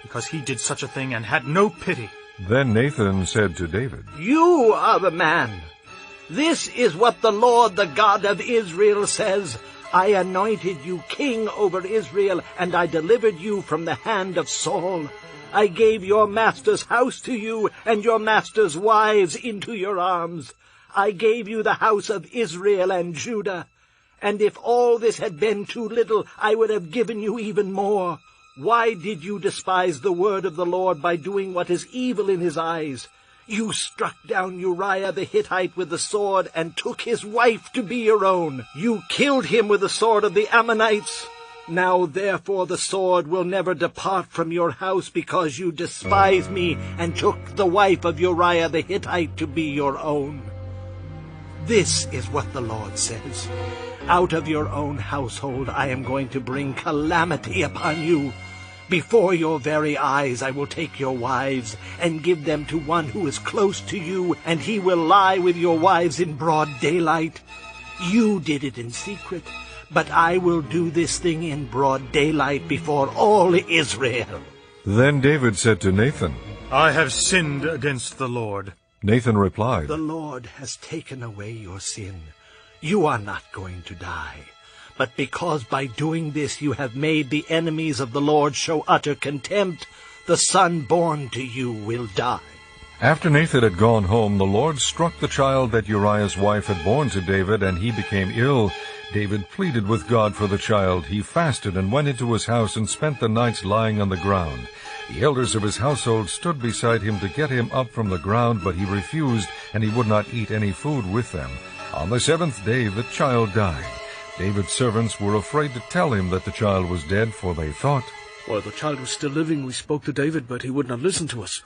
because he did such a thing and had no pity." Then Nathan said to David, "You are the man. This is what the Lord, the God of Israel, says. I anointed you king over Israel, and I delivered you from the hand of Saul. I gave your master's house to you, and your master's wives into your arms. I gave you the house of Israel and Judah. And if all this had been too little, I would have given you even more. Why did you despise the word of the Lord by doing what is evil in his eyes? You struck down Uriah the Hittite with the sword and took his wife to be your own. You killed him with the sword of the Ammonites. Now therefore the sword will never depart from your house, because you despised me and took the wife of Uriah the Hittite to be your own. This is what the Lord says. Out of your own household I am going to bring calamity upon you. Before your very eyes I will take your wives and give them to one who is close to you, and he will lie with your wives in broad daylight. You did it in secret, but I will do this thing in broad daylight before all Israel." Then David said to Nathan, "I have sinned against the Lord." Nathan replied, "The Lord has taken away your sin. You are not going to die. But because by doing this you have made the enemies of the Lord show utter contempt, the son born to you will die." After Nathan had gone home, the Lord struck the child that Uriah's wife had borne to David, and he became ill. David pleaded with God for the child. He fasted and went into his house and spent the nights lying on the ground. The elders of his household stood beside him to get him up from the ground, but he refused, and he would not eat any food with them. On the 7th day the child died. David's servants were afraid to tell him that the child was dead, for they thought, While the child was still living, we spoke to David, but he would not listen to us.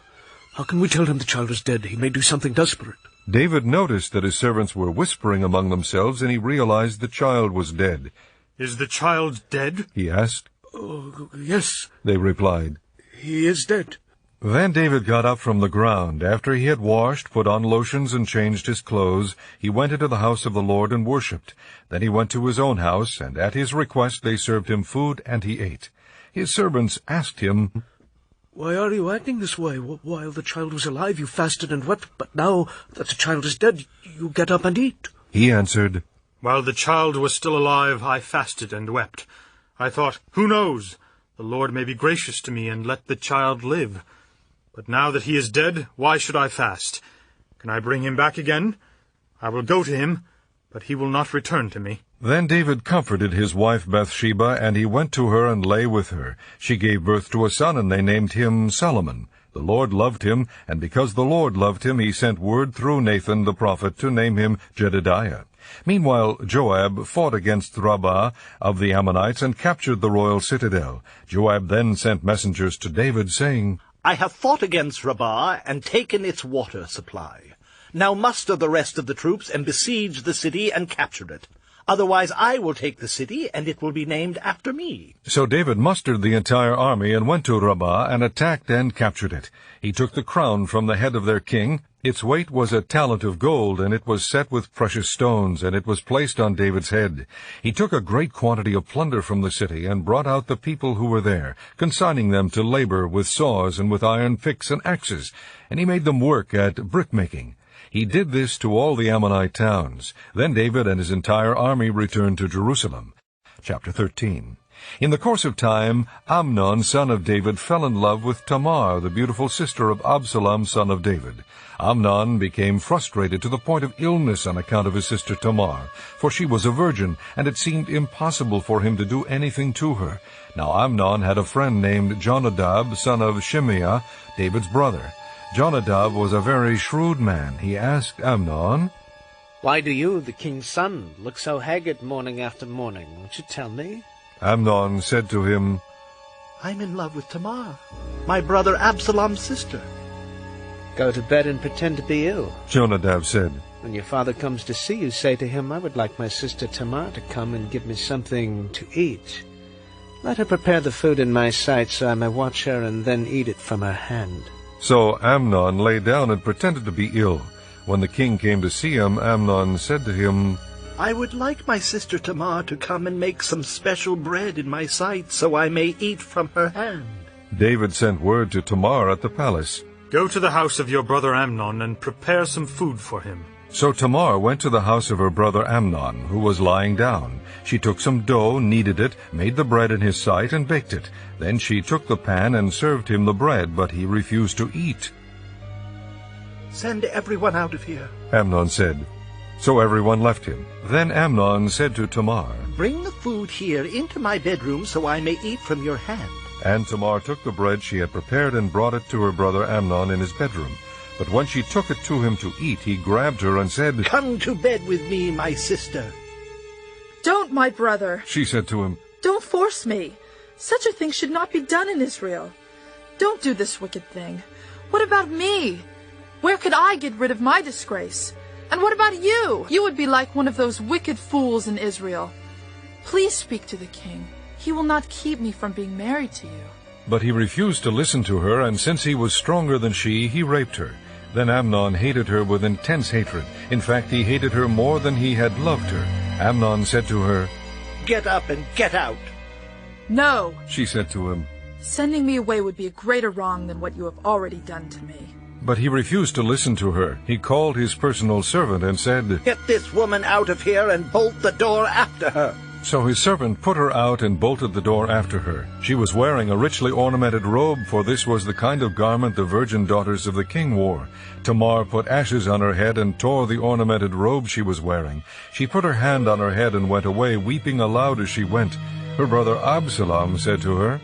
How can we tell him the child is dead? He may do something desperate. David noticed that his servants were whispering among themselves, and he realized the child was dead. "Is the child dead?" He asked. Oh, yes, They replied. he is dead. Then David got up from the ground. After he had washed, put on lotions, and changed his clothes, he went into the house of the Lord and worshipped. Then he went to his own house, and at his request they served him food, and he ate. His servants asked him, "Why are you acting this way? While the child was alive, you fasted and wept, but now that the child is dead, you get up and eat." He answered, While the child was still alive, I fasted and wept. I thought, who knows? The Lord may be gracious to me and let the child live. But now that he is dead, why should I fast? Can I bring him back again? I will go to him, but he will not return to me. Then David comforted his wife Bathsheba, and he went to her and lay with her. She gave birth to a son, and they named him Solomon. The Lord loved him, and because the Lord loved him, he sent word through Nathan the prophet to name him Jedidiah. Meanwhile Joab fought against Rabbah of the Ammonites and captured the royal citadel. Joab then sent messengers to David, saying, I have fought against Rabbah and taken its water supply. Now muster the rest of the troops and besiege the city and capture it. Otherwise I will take the city, and it will be named after me. So David mustered the entire army and went to Rabbah and attacked and captured it. He took the crown from the head of their king. Its weight was a talent of gold, and it was set with precious stones, and it was placed on David's head. He took a great quantity of plunder from the city and brought out the people who were there, consigning them to labor with saws and with iron picks and axes, and he made them work at brick-making. He did this to all the Ammonite towns. Then David and his entire army returned to Jerusalem. Chapter 13. In the course of time, Amnon, son of David, fell in love with Tamar, the beautiful sister of Absalom, son of David. Amnon became frustrated to the point of illness on account of his sister Tamar, for she was a virgin, and it seemed impossible for him to do anything to her. Now Amnon had a friend named Jonadab, son of Shimeah, David's brother. Jonadab was a very shrewd man. He asked Amnon, "Why do you, the king's son, look so haggard morning after morning? Won't you tell me?" Amnon said to him, I'm in love with Tamar, my brother Absalom's sister. "Go to bed and pretend to be ill. Jonadab said, When your father comes to see you, say to him, I would like my sister Tamar to come and give me something to eat. Let her prepare the food in my sight, so I may watch her and then eat it from her hand." So Amnon lay down and pretended to be ill. When the king came to see him, Amnon said to him, I would like my sister Tamar to come and make some special bread in my sight, so I may eat from her hand. David sent word to Tamar at the palace. Go to the house of your brother Amnon and prepare some food for him. So Tamar went to the house of her brother Amnon, who was lying down. She took some dough, kneaded it, made the bread in his sight, and baked it. Then she took the pan and served him the bread, but he refused to eat. Send everyone out of here. Amnon said. So everyone left him. Then Amnon said to Tamar, Bring the food here into my bedroom, so I may eat from your hand. And Tamar took the bread she had prepared and brought it to her brother Amnon in his bedroom. But when she took it to him to eat, he grabbed her and said, Come to bed with me, my sister. Don't, my brother. She said to him, Don't force me. Such a thing should not be done in Israel. Don't do this wicked thing. What about me? Where could I get rid of my disgrace? And what about you? You would be like one of those wicked fools in Israel. Please speak to the king. He will not keep me from being married to you. But he refused to listen to her, and since he was stronger than she, he raped her. Then Amnon hated her with intense hatred. In fact, he hated her more than he had loved her. Amnon said to her, Get up and get out. No, she said to him. Sending me away would be a greater wrong than what you have already done to me. But he refused to listen to her. He called his personal servant and said, Get this woman out of here and bolt the door after her. So his servant put her out and bolted the door after her. She was wearing a richly ornamented robe, for this was the kind of garment the virgin daughters of the king wore. Tamar put ashes on her head and tore the ornamented robe she was wearing. She put her hand on her head and went away, weeping aloud as she went. Her brother Absalom said to her,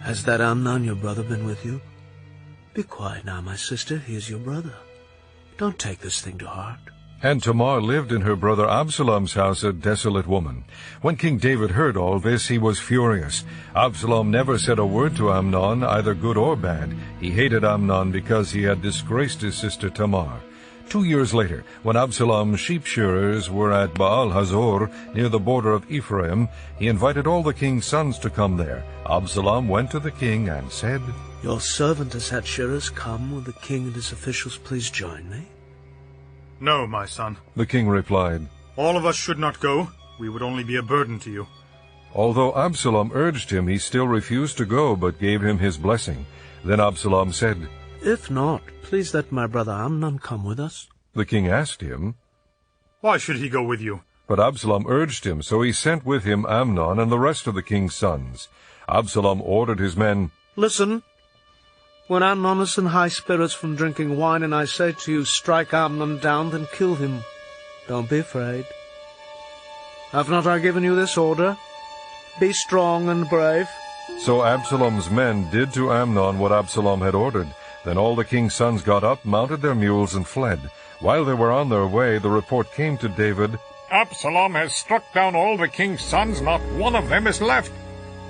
Has that Amnon your brother been with you? Be quiet now, my sister. He is your brother. Don't take this thing to heart. And Tamar lived in her brother Absalom's house, a desolate woman. When King David heard all this, he was furious. Absalom never said a word to Amnon, either good or bad. He hated Amnon because he had disgraced his sister Tamar. 2 years later, when Absalom's sheep shearers were at Baal Hazor, near the border of Ephraim, he invited all the king's sons to come there. Absalom went to the king and said, Your servant has had shearers come. Will the king and his officials please join me? No, my son. The king replied. All of us should not go. We would only be a burden to you. Although Absalom urged him, he still refused to go, but gave him his blessing. Then Absalom said, If not, please let my brother Amnon come with us. The king asked him, Why should he go with you? but Absalom urged him, so he sent with him Amnon and the rest of the king's sons. Absalom ordered his men, Listen, when Amnon is in high spirits from drinking wine, and I say to you, strike Amnon down, then kill him. Don't be afraid. Have not I given you this order? Be strong and brave. So Absalom's men did to Amnon what Absalom had ordered. Then all the king's sons got up, mounted their mules, and fled. While they were on their way, the report came to David, Absalom has struck down all the king's sons, not one of them is left.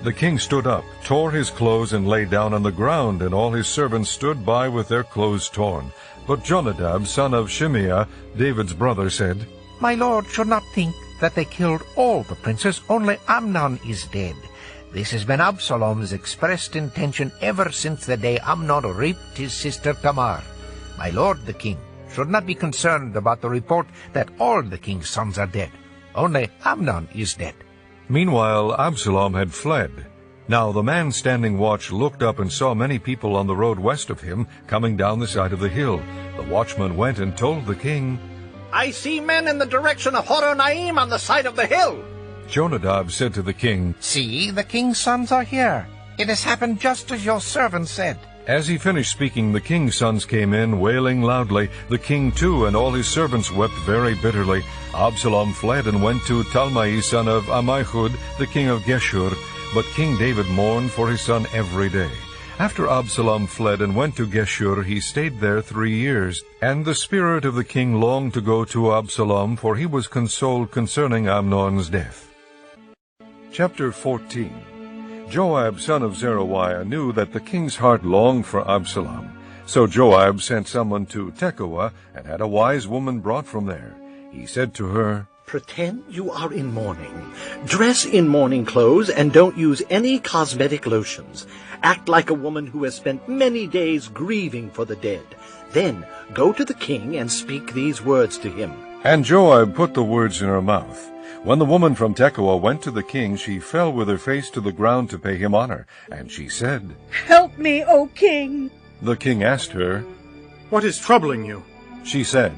The king stood up, tore his clothes, and lay down on the ground, and all his servants stood by with their clothes torn. But Jonadab, son of Shimeah, David's brother, said, My lord should not think that they killed all the princes, only Amnon is dead. This has been Absalom's expressed intention ever since the day Amnon raped his sister Tamar. My lord the king should not be concerned about the report that all the king's sons are dead. Only Amnon is dead. Meanwhile Absalom had fled. Now the man standing watch looked up and saw many people on the road west of him, coming down the side of the hill. The watchman went and told the king, I see men in the direction of Horonaim on the side of the hill. Jonadab said to the king, See, the king's sons are here. It has happened just as your servant said. As he finished speaking, the king's sons came in, wailing loudly. The king too and all his servants wept very bitterly. Absalom fled and went to Talmai son of Ammihud, the king of Geshur. But King David mourned for his son every day. After Absalom fled and went to Geshur, he stayed there 3 years. And the spirit of the king longed to go to Absalom, for he was consoled concerning Amnon's death. Chapter 14. Joab, son of Zeruiah, knew that the king's heart longed for Absalom. So Joab sent someone to Tekoa, and had a wise woman brought from there. He said to her, Pretend you are in mourning. Dress in mourning clothes and don't use any cosmetic lotions. Act like a woman who has spent many days grieving for the dead. Then go to the king and speak these words to him. And Joab put the words in her mouth. When the woman from Tekoa went to the king, she fell with her face to the ground to pay him honor. And she said, Help me, O king. The king asked her, What is troubling you? She said,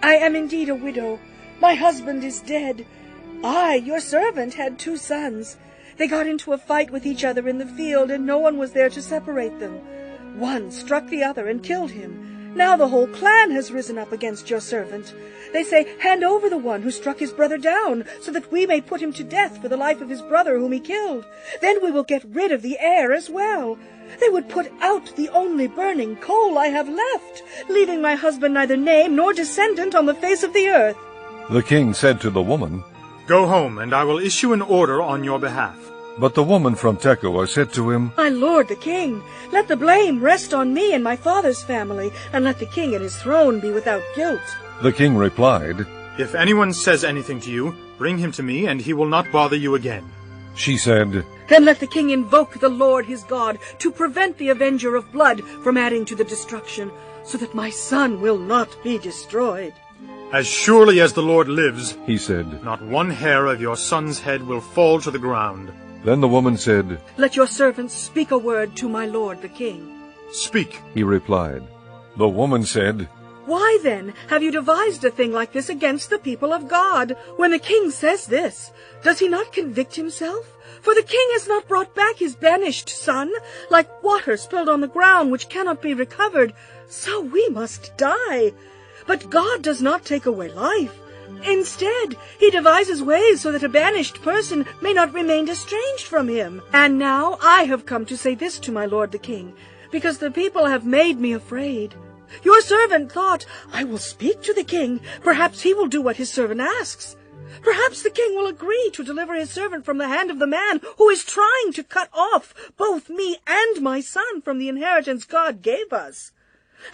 I am indeed a widow. My husband is dead. I, your servant, had 2 sons. They got into a fight with each other in the field, and no one was there to separate them. One struck the other and killed him. Now the whole clan has risen up against your servant. They say, Hand over the one who struck his brother down, so that we may put him to death for the life of his brother whom he killed. Then we will get rid of the heir as well. They would put out the only burning coal I have left, leaving my husband neither name nor descendant on the face of the earth. The king said to the woman, Go home, and I will issue an order on your behalf. But the woman from Tekoa said to him, My lord the king, let the blame rest on me and my father's family, and let the king and his throne be without guilt. The king replied, If anyone says anything to you, bring him to me, and he will not bother you again. She said, Then let the king invoke the Lord his God to prevent the avenger of blood from adding to the destruction, so that my son will not be destroyed. As surely as the Lord lives, he said, not one hair of your son's head will fall to the ground. Then the woman said, Let your servants speak a word to my lord the king. Speak, he replied. The woman said, Why then have you devised a thing like this against the people of God? When the king says this, does he not convict himself? For the king has not brought back his banished son, like water spilled on the ground which cannot be recovered. So we must die. But God does not take away life. Instead, he devises ways so that a banished person may not remain estranged from him. And now I have come to say this to my lord the king, because the people have made me afraid. Your servant thought, I will speak to the king. Perhaps he will do what his servant asks. Perhaps the king will agree to deliver his servant from the hand of the man who is trying to cut off both me and my son from the inheritance God gave us.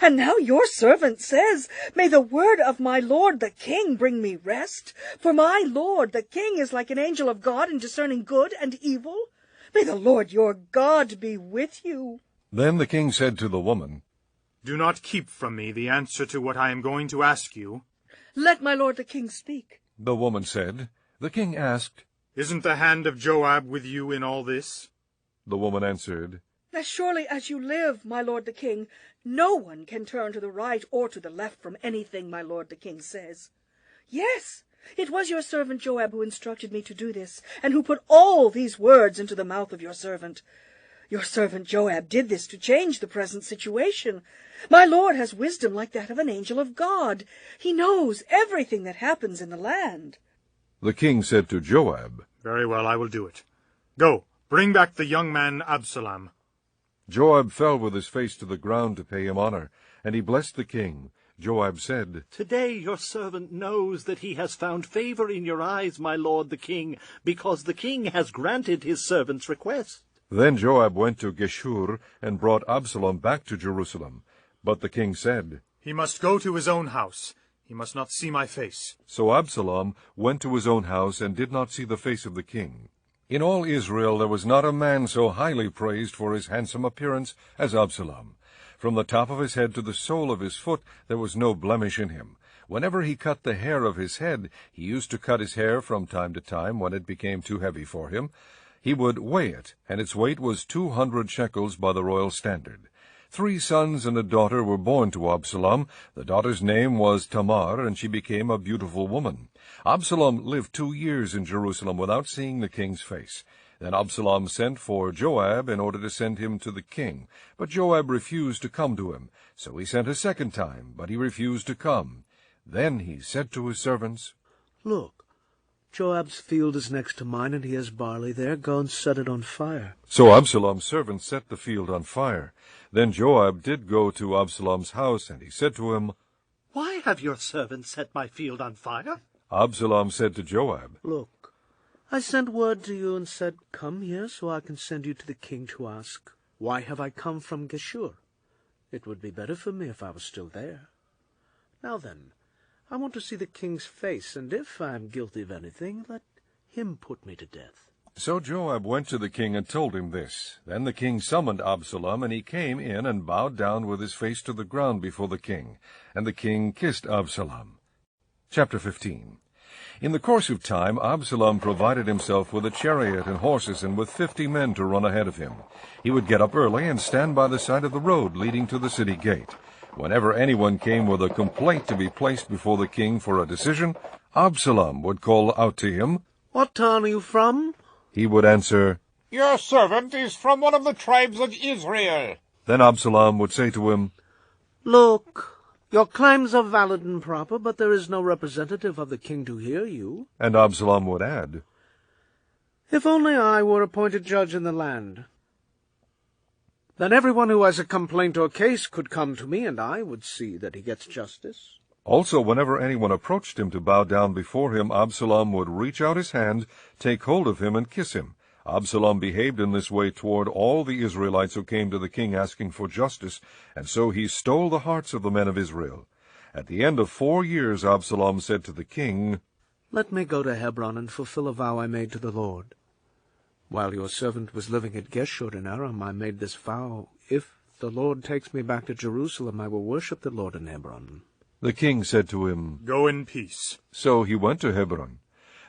And now your servant says, May the word of my lord the king bring me rest, for my lord the king is like an angel of God in discerning good and evil. May the Lord your God be with you. Then the king said to the woman, Do not keep from me the answer to what I am going to ask you. Let my lord the king speak. The woman said. The king asked, Isn't the hand of Joab with you in all this? The woman answered, As surely as you live, my lord the king, no one can turn to the right or to the left from anything my lord the king says. Yes, it was your servant Joab who instructed me to do this, and who put all these words into the mouth of your servant. Your servant Joab did this to change the present situation. My lord has wisdom like that of an angel of God. He knows everything that happens in the land. The king said to Joab, Very well, I will do it. Go, bring back the young man Absalom. Joab fell with his face to the ground to pay him honor, and he blessed the king. Joab said, Today your servant knows that he has found favor in your eyes, my lord the king, because the king has granted his servant's request. Then Joab went to Geshur and brought Absalom back to Jerusalem. But the king said, He must go to his own house. He must not see my face. So Absalom went to his own house and did not see the face of the king. In all Israel there was not a man so highly praised for his handsome appearance as Absalom. From the top of his head to the sole of his foot there was no blemish in him. Whenever he cut the hair of his head, he used to cut his hair from time to time when it became too heavy for him. He would weigh it, and its weight was 200 shekels by the royal standard. 3 sons and a daughter were born to Absalom. The daughter's name was Tamar, and she became a beautiful woman. Absalom lived 2 years in Jerusalem without seeing the king's face. Then Absalom sent for Joab in order to send him to the king. But Joab refused to come to him. So he sent a second time, but he refused to come. Then he said to his servants, Look, Joab's field is next to mine, and he has barley there. Go and set it on fire. So Absalom's servants set the field on fire. Then Joab did go to Absalom's house, and he said to him, Why have your servants set my field on fire? Absalom said to Joab, Look, I sent word to you and said, Come here, so I can send you to the king to ask, Why have I come from Geshur? It would be better for me if I was still there. Now then, I want to see the king's face, and if I am guilty of anything, let him put me to death. So Joab went to the king and told him this. Then the king summoned Absalom, and he came in and bowed down with his face to the ground before the king. And the king kissed Absalom. Chapter 15. In the course of time, Absalom provided himself with a chariot and horses and with 50 men to run ahead of him. He would get up early and stand by the side of the road leading to the city gate. Whenever anyone came with a complaint to be placed before the king for a decision, Absalom would call out to him, What town are you from? He would answer, Your servant is from one of the tribes of Israel. Then Absalom would say to him, Look, your claims are valid and proper, but there is no representative of the king to hear you. And Absalom would add, If only I were appointed judge in the land. Then everyone who has a complaint or case could come to me, and I would see that he gets justice. Also, whenever anyone approached him to bow down before him, Absalom would reach out his hand, take hold of him, and kiss him. Absalom behaved in this way toward all the Israelites who came to the king asking for justice, and so he stole the hearts of the men of Israel. At the end of 4 years, Absalom said to the king, Let me go to Hebron and fulfill a vow I made to the Lord. While your servant was living at Geshur in Aram, I made this vow, If the Lord takes me back to Jerusalem, I will worship the Lord in Hebron. The king said to him, Go in peace. So he went to Hebron.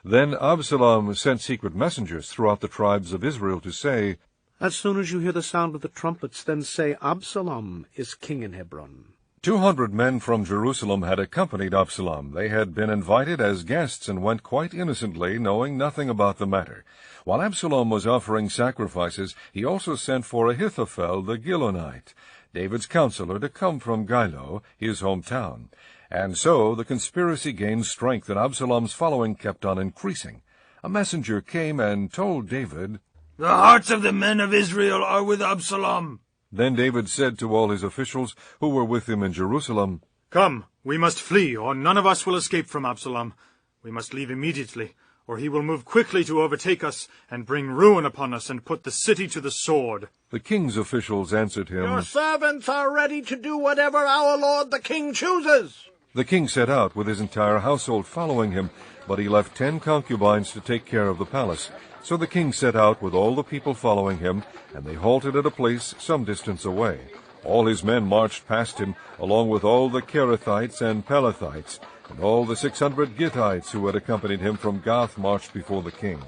Then Absalom sent secret messengers throughout the tribes of Israel to say, As soon as you hear the sound of the trumpets, then say, Absalom is king in Hebron. 200 men from Jerusalem had accompanied Absalom. They had been invited as guests and went quite innocently, knowing nothing about the matter. While Absalom was offering sacrifices, he also sent for Ahithophel the Gilonite, David's counselor, to come from Gilo, his hometown. And so the conspiracy gained strength, and Absalom's following kept on increasing. A messenger came and told David, The hearts of the men of Israel are with Absalom. Then David said to all his officials who were with him in Jerusalem, Come, we must flee, or none of us will escape from Absalom. We must leave immediately, or he will move quickly to overtake us and bring ruin upon us and put the city to the sword. The king's officials answered him, Your servants are ready to do whatever our lord the king chooses. The king set out with his entire household following him, but he left 10 concubines to take care of the palace. So the king set out with all the people following him, and they halted at a place some distance away. All his men marched past him, along with all the Kerethites and Pelethites, and all the 600 Gittites who had accompanied him from Gath marched before the king.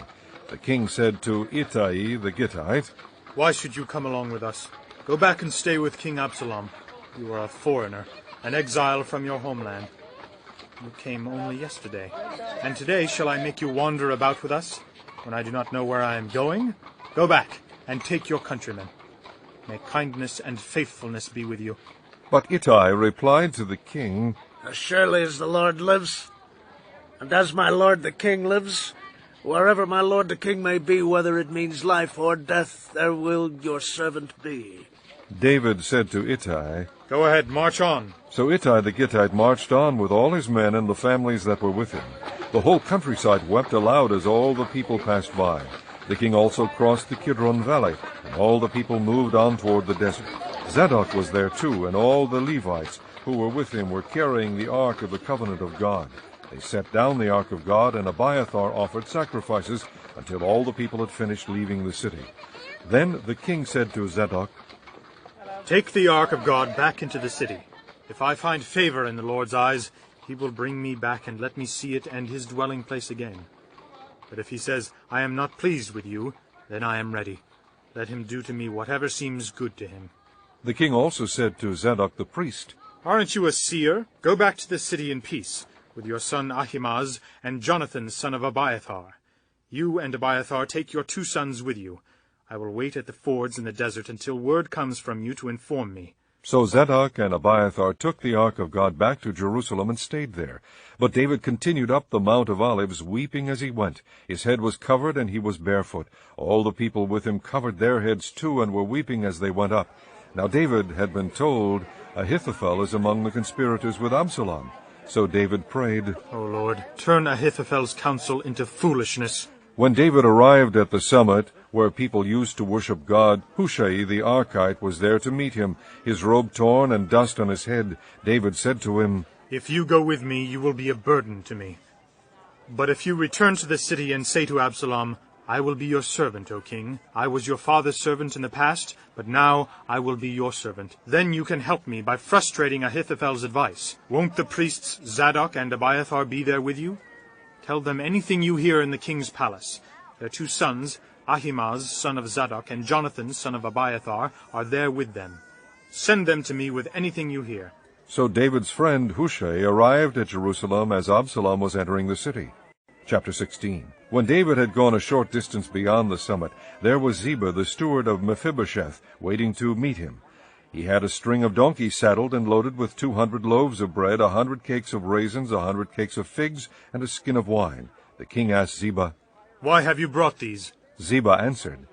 The king said to Ittai the Gittite, Why should you come along with us? Go back and stay with King Absalom. You are a foreigner, an exile from your homeland. You came only yesterday, and today shall I make you wander about with us, when I do not know where I am going? Go back, and take your countrymen. May kindness and faithfulness be with you. But Ittai replied to the king, As surely as the Lord lives, and as my lord the king lives, wherever my lord the king may be, whether it means life or death, there will your servant be. David said to Ittai, Go ahead, march on. So Ittai the Gittite marched on with all his men and the families that were with him. The whole countryside wept aloud as all the people passed by. The king also crossed the Kidron valley, and all the people moved on toward the desert. Zadok was there too, and all the Levites who were with him were carrying the ark of the covenant of God. They set down the ark of God, and Abiathar offered sacrifices until all the people had finished leaving the city. Then the king said to Zadok, Take the ark of God back into the city. If I find favor in the Lord's eyes, he will bring me back and let me see it and his dwelling place again. But if he says, I am not pleased with you, then I am ready. Let him do to me whatever seems good to him. The king also said to Zadok the priest, Aren't you a seer? Go back to the city in peace, with your son Ahimaaz and Jonathan son of Abiathar. You and Abiathar take your 2 sons with you. I will wait at the fords in the desert until word comes from you to inform me. So Zadok and Abiathar took the ark of God back to Jerusalem and stayed there. But David continued up the Mount of Olives, weeping as he went. His head was covered, and he was barefoot. All the people with him covered their heads too, and were weeping as they went up. Now David had been told, Ahithophel is among the conspirators with Absalom. So David prayed, O Lord, turn Ahithophel's counsel into foolishness. When David arrived at the summit, where people used to worship God, Hushai the Archite was there to meet him, his robe torn and dust on his head. David said to him, If you go with me, you will be a burden to me. But if you return to the city and say to Absalom, I will be your servant, O king. I was your father's servant in the past, but now I will be your servant. Then you can help me by frustrating Ahithophel's advice. Won't the priests Zadok and Abiathar be there with you? Tell them anything you hear in the king's palace. Their 2 sons, Ahimaaz, son of Zadok, and Jonathan, son of Abiathar, are there with them. Send them to me with anything you hear. So David's friend Hushai arrived at Jerusalem as Absalom was entering the city. Chapter 16. When David had gone a short distance beyond the summit, there was Ziba, the steward of Mephibosheth, waiting to meet him. He had a string of donkeys saddled and loaded with 200 loaves of bread, 100 cakes of raisins, 100 cakes of figs, and a skin of wine. The king asked Ziba, Why have you brought these? Ziba answered,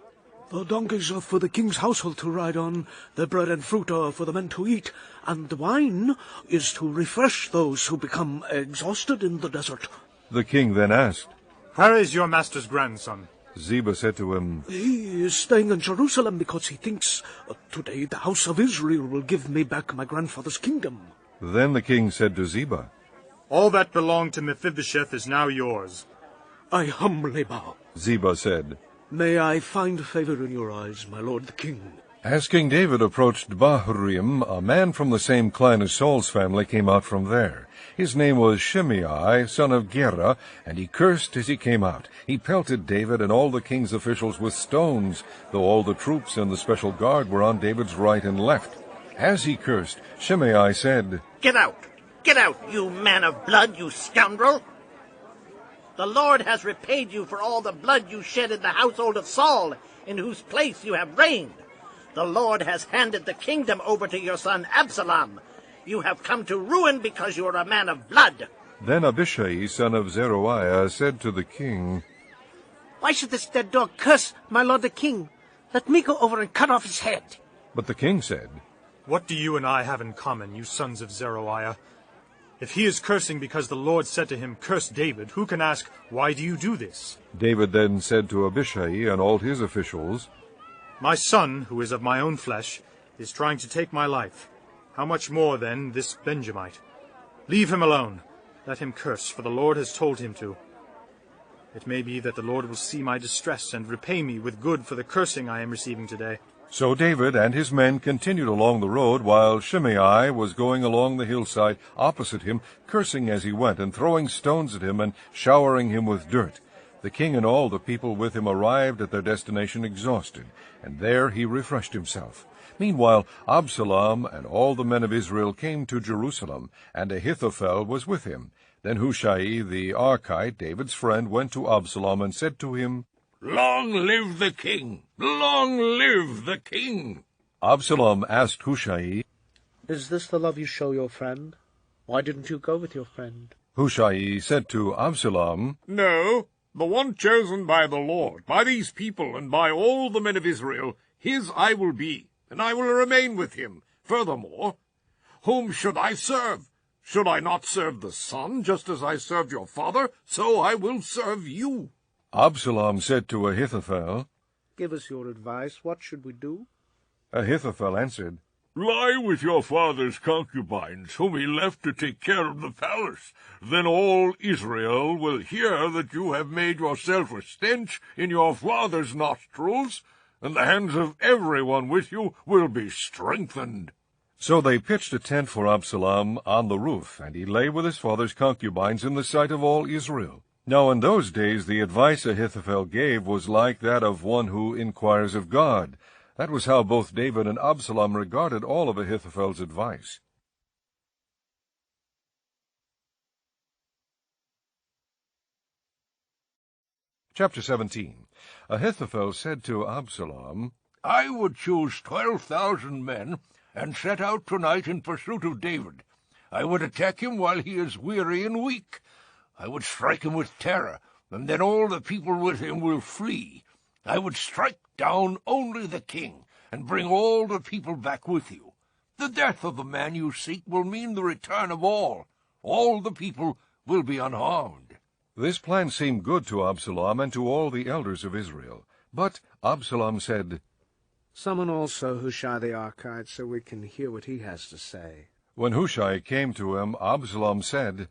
The donkeys are for the king's household to ride on, the bread and fruit are for the men to eat, and the wine is to refresh those who become exhausted in the desert. The king then asked, Where is your master's grandson? Ziba said to him, He is staying in Jerusalem because he thinks, Today the house of Israel will give me back my grandfather's kingdom. Then the king said to Ziba, All that belonged to Mephibosheth is now yours. I humbly bow. Ziba said, May I find favor in your eyes, my lord the king. As King David approached Bahurim, a man from the same clan as Saul's family came out from there. His name was Shimei, son of Gera, and he cursed as he came out. He pelted David and all the king's officials with stones, though all the troops and the special guard were on David's right and left. As he cursed, Shimei said, Get out! Get out, you man of blood, you scoundrel! The Lord has repaid you for all the blood you shed in the household of Saul, in whose place you have reigned. The Lord has handed the kingdom over to your son Absalom. You have come to ruin because you are a man of blood. Then Abishai, son of Zeruiah, said to the king, Why should this dead dog curse my lord the king? Let me go over and cut off his head. But the king said, What do you and I have in common, you sons of Zeruiah? If he is cursing because the Lord said to him, Curse David, who can ask, Why do you do this? David then said to Abishai and all his officials, My son, who is of my own flesh, is trying to take my life. How much more, then, this Benjamite? Leave him alone. Let him curse, for the Lord has told him to. It may be that the Lord will see my distress and repay me with good for the cursing I am receiving today." So David and his men continued along the road, while Shimei was going along the hillside opposite him, cursing as he went, and throwing stones at him, and showering him with dirt. The king and all the people with him arrived at their destination exhausted, and there he refreshed himself. Meanwhile Absalom and all the men of Israel came to Jerusalem, and Ahithophel was with him. Then Hushai the Archite, David's friend, went to Absalom and said to him, "Long live the king! Long live the king!" Absalom asked Hushai, "Is this the love you show your friend? Why didn't you go with your friend?" Hushai said to Absalom, "No, the one chosen by the Lord, by these people, and by all the men of Israel, his I will be, and I will remain with him. Furthermore, whom should I serve? Should I not serve the son, just as I served your father? So I will serve you." Absalom said to Ahithophel, "Give us your advice. What should we do?" Ahithophel answered, "Lie with your father's concubines, whom he left to take care of the palace. Then all Israel will hear that you have made yourself a stench in your father's nostrils, and the hands of everyone with you will be strengthened." So they pitched a tent for Absalom on the roof, and he lay with his father's concubines in the sight of all Israel. Now in those days the advice Ahithophel gave was like that of one who inquires of God. That was how both David and Absalom regarded all of Ahithophel's advice. Chapter 17. Ahithophel said to Absalom, "I would choose 12,000 men, and set out tonight in pursuit of David. I would attack him while he is weary and weak. I would strike him with terror, and then all the people with him will flee. I would strike down only the king, and bring all the people back with you. The death of the man you seek will mean the return of all. All the people will be unharmed." This plan seemed good to Absalom and to all the elders of Israel. But Absalom said, "Summon also Hushai the Archite, so we can hear what he has to say." When Hushai came to him, Absalom said,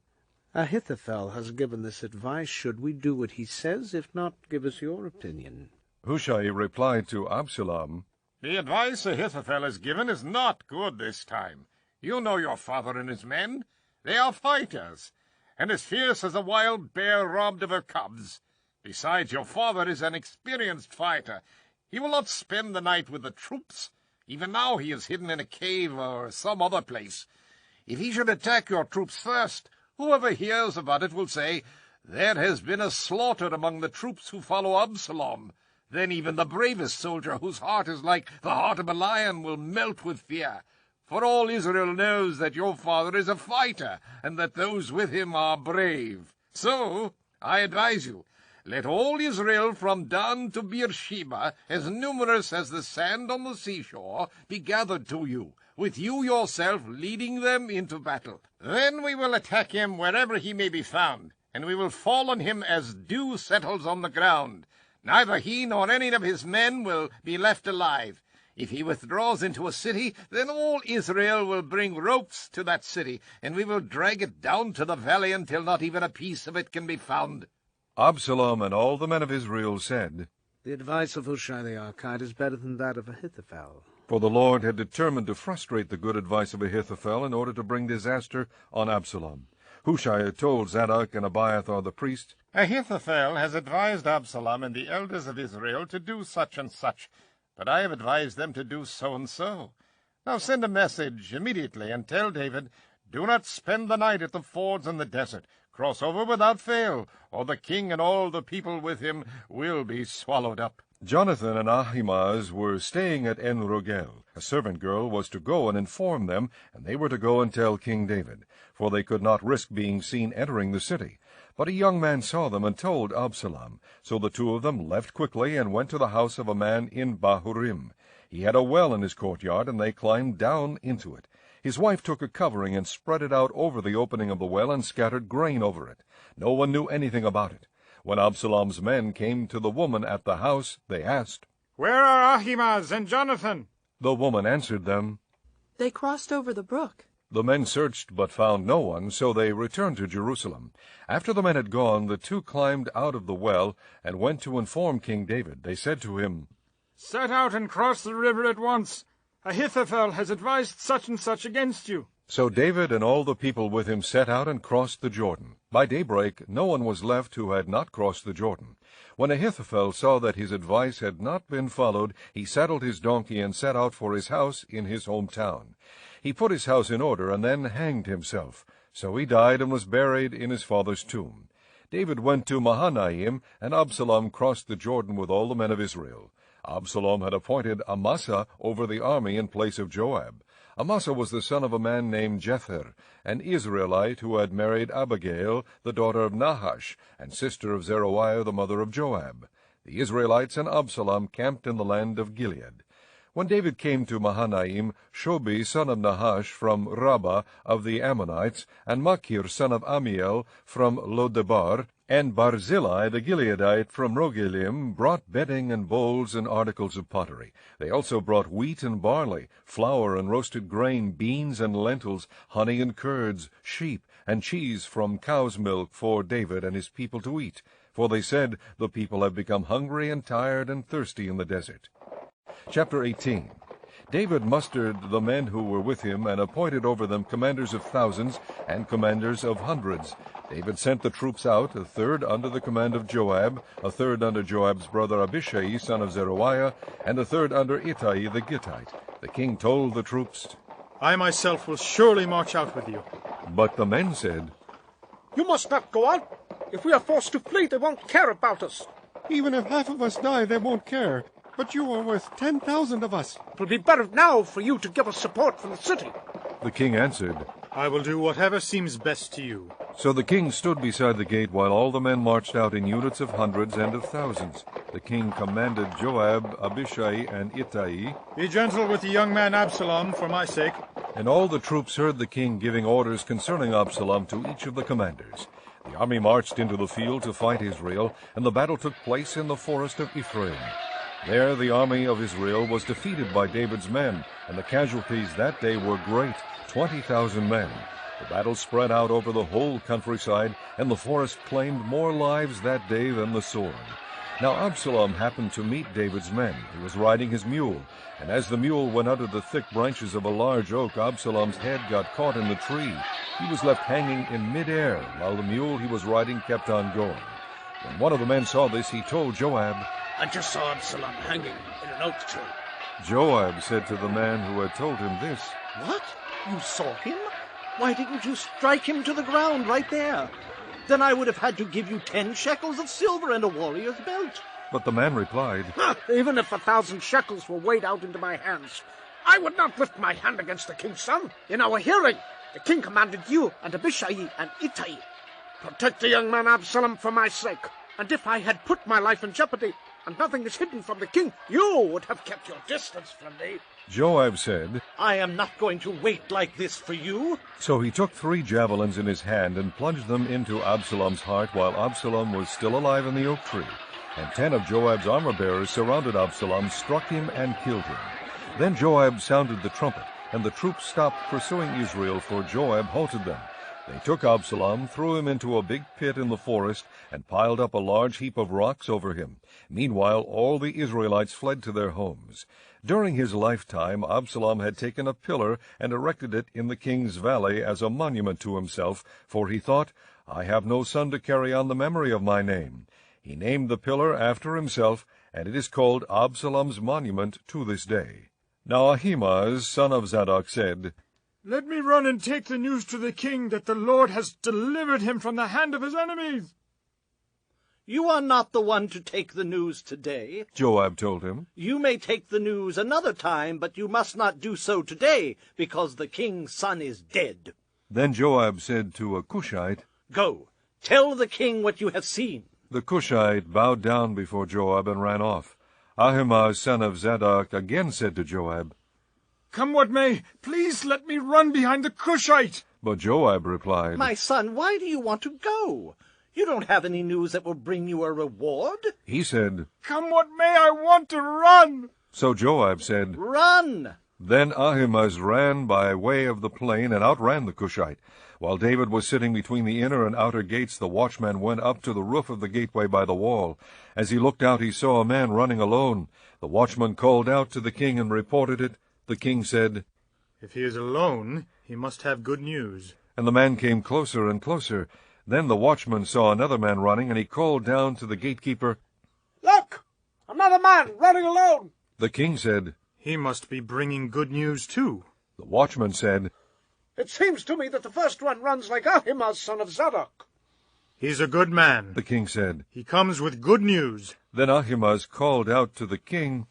"Ahithophel has given this advice. Should we do what he says? If not, give us your opinion." Hushai replied to Absalom, "The advice Ahithophel has given is not good this time. You know your father and his men. They are fighters, and as fierce as a wild bear robbed of her cubs. Besides, your father is an experienced fighter. He will not spend the night with the troops. Even now he is hidden in a cave or some other place. If he should attack your troops first, whoever hears about it will say, 'There has been a slaughter among the troops who follow Absalom.' Then even the bravest soldier, whose heart is like the heart of a lion, will melt with fear. For all Israel knows that your father is a fighter, and that those with him are brave. So I advise you, let all Israel from Dan to Beersheba, as numerous as the sand on the seashore, be gathered to you, with you yourself leading them into battle. Then we will attack him wherever he may be found, and we will fall on him as dew settles on the ground. Neither he nor any of his men will be left alive. If he withdraws into a city, then all Israel will bring ropes to that city, and we will drag it down to the valley until not even a piece of it can be found." Absalom and all the men of Israel said, "The advice of Hushai the Archite is better than that of Ahithophel." For the Lord had determined to frustrate the good advice of Ahithophel in order to bring disaster on Absalom. Hushai had told Zadok and Abiathar the priests, "Ahithophel has advised Absalom and the elders of Israel to do such and such, but I have advised them to do so and so. Now send a message immediately and tell David, 'Do not spend the night at the fords in the desert. Cross over without fail, or the king and all the people with him will be swallowed up.'" Jonathan and Ahimaaz were staying at En-Rogel. A servant girl was to go and inform them, and they were to go and tell King David, for they could not risk being seen entering the city. But a young man saw them and told Absalom. So the two of them left quickly and went to the house of a man in Bahurim. He had a well in his courtyard, and they climbed down into it. His wife took a covering and spread it out over the opening of the well and scattered grain over it. No one knew anything about it. When Absalom's men came to the woman at the house, they asked, "Where are Ahimaaz and Jonathan?" The woman answered them, They crossed over the brook. The men searched but found no one, so they returned to Jerusalem. After the men had gone, the two climbed out of the well and went to inform King David. They said to him, "Set out and cross the river at once. Ahithophel has advised such and such against you." So David and all the people with him set out and crossed the Jordan. By daybreak no one was left who had not crossed the Jordan. When Ahithophel saw that his advice had not been followed, he saddled his donkey and set out for his house in his hometown. He put his house in order and then hanged himself. So he died and was buried in his father's tomb. David went to Mahanaim, and Absalom crossed the Jordan with all the men of Israel. Absalom had appointed Amasa over the army in place of Joab. Amasa was the son of a man named Jether, an Israelite who had married Abigail, the daughter of Nahash, and sister of Zeruiah, the mother of Joab. The Israelites and Absalom camped in the land of Gilead. When David came to Mahanaim, Shobi, son of Nahash, from Rabbah of the Ammonites, and Machir, son of Amiel, from Lodebar, and Barzillai the Gileadite from Rogelim, brought bedding and bowls and articles of pottery. They also brought wheat and barley, flour and roasted grain, beans and lentils, honey and curds, sheep, and cheese from cow's milk for David and his people to eat. For they said, "The people have become hungry and tired and thirsty in the desert." Chapter 18. David mustered the men who were with him, and appointed over them commanders of thousands and commanders of hundreds. David sent the troops out, a third under the command of Joab, a third under Joab's brother Abishai, son of Zeruiah, and a third under Ittai the Gittite. The king told the troops, "I myself will surely march out with you." But the men said, You must not go out. If we are forced to flee, they won't care about us. Even if half of us die, they won't care. But you are worth 10,000 of us. It will be better now for you to give us support from the city. The king answered, "I will do whatever seems best to you." So the king stood beside the gate while all the men marched out in units of hundreds and of thousands. The king commanded Joab, Abishai, and Ittai, "Be gentle with the young man Absalom for my sake." and all the troops heard the king giving orders concerning Absalom to each of the commanders. The army marched into the field to fight Israel, and the battle took place in the forest of Ephraim. There the army of Israel was defeated by David's men, and the casualties that day were great, 20,000 men. The battle spread out over the whole countryside, and the forest claimed more lives that day than the sword. Now Absalom happened to meet David's men. He was riding his mule, and as the mule went under the thick branches of a large oak, Absalom's head got caught in the tree. He was left hanging in midair, while the mule he was riding kept on going. When one of the men saw this, he told Joab, I just saw Absalom hanging in an oak tree. Joab said to the man who had told him this, What? You saw him? Why didn't you strike him to the ground right there? Then I would have had to give you 10 shekels of silver and a warrior's belt. But the man replied, Even if 1,000 shekels were weighed out into my hands, I would not lift my hand against the king's son. In our hearing, the king commanded you and Abishai and Ittai, protect the young man Absalom for my sake. And if I had put my life in jeopardy, and nothing is hidden from the king, you would have kept your distance from me. Joab said, I am not going to wait like this for you. So he took 3 javelins in his hand and plunged them into Absalom's heart while Absalom was still alive in the oak tree. And 10 of Joab's armor-bearers surrounded Absalom, struck him, and killed him. Then Joab sounded the trumpet, and the troops stopped pursuing Israel, for Joab halted them. They took Absalom, threw him into a big pit in the forest, and piled up a large heap of rocks over him. Meanwhile, all the Israelites fled to their homes. During his lifetime, Absalom had taken a pillar and erected it in the king's valley as a monument to himself, for he thought, I have no son to carry on the memory of my name. He named the pillar after himself, and it is called Absalom's monument to this day. Now Ahimaaz, son of Zadok, said, Let me run and take the news to the king that the Lord has delivered him from the hand of his enemies. You are not the one to take the news today. Joab told him. You may take the news another time, but you must not do so today, because the king's son is dead. Then Joab said to a Cushite, Go, tell the king what you have seen. The Cushite bowed down before Joab and ran off. Ahimaaz, son of Zadok, again said to Joab, Come what may, please let me run behind the Cushite. But Joab replied, My son, why do you want to go? You don't have any news that will bring you a reward. He said, Come what may, I want to run. So Joab said, Run! Then Ahimaaz ran by way of the plain and outran the Cushite. While David was sitting between the inner and outer gates, the watchman went up to the roof of the gateway by the wall. As he looked out, he saw a man running alone. The watchman called out to the king and reported it. The king said, "If he is alone, he must have good news." And the man came closer and closer. Then the watchman saw another man running, and he called down to the gatekeeper, "Look! Another man running alone!" The king said, "He must be bringing good news too." The watchman said, "It seems to me that the first one runs like Ahimaaz, son of Zadok." "He's a good man," the king said. "He comes with good news." Then Ahimaaz called out to the king.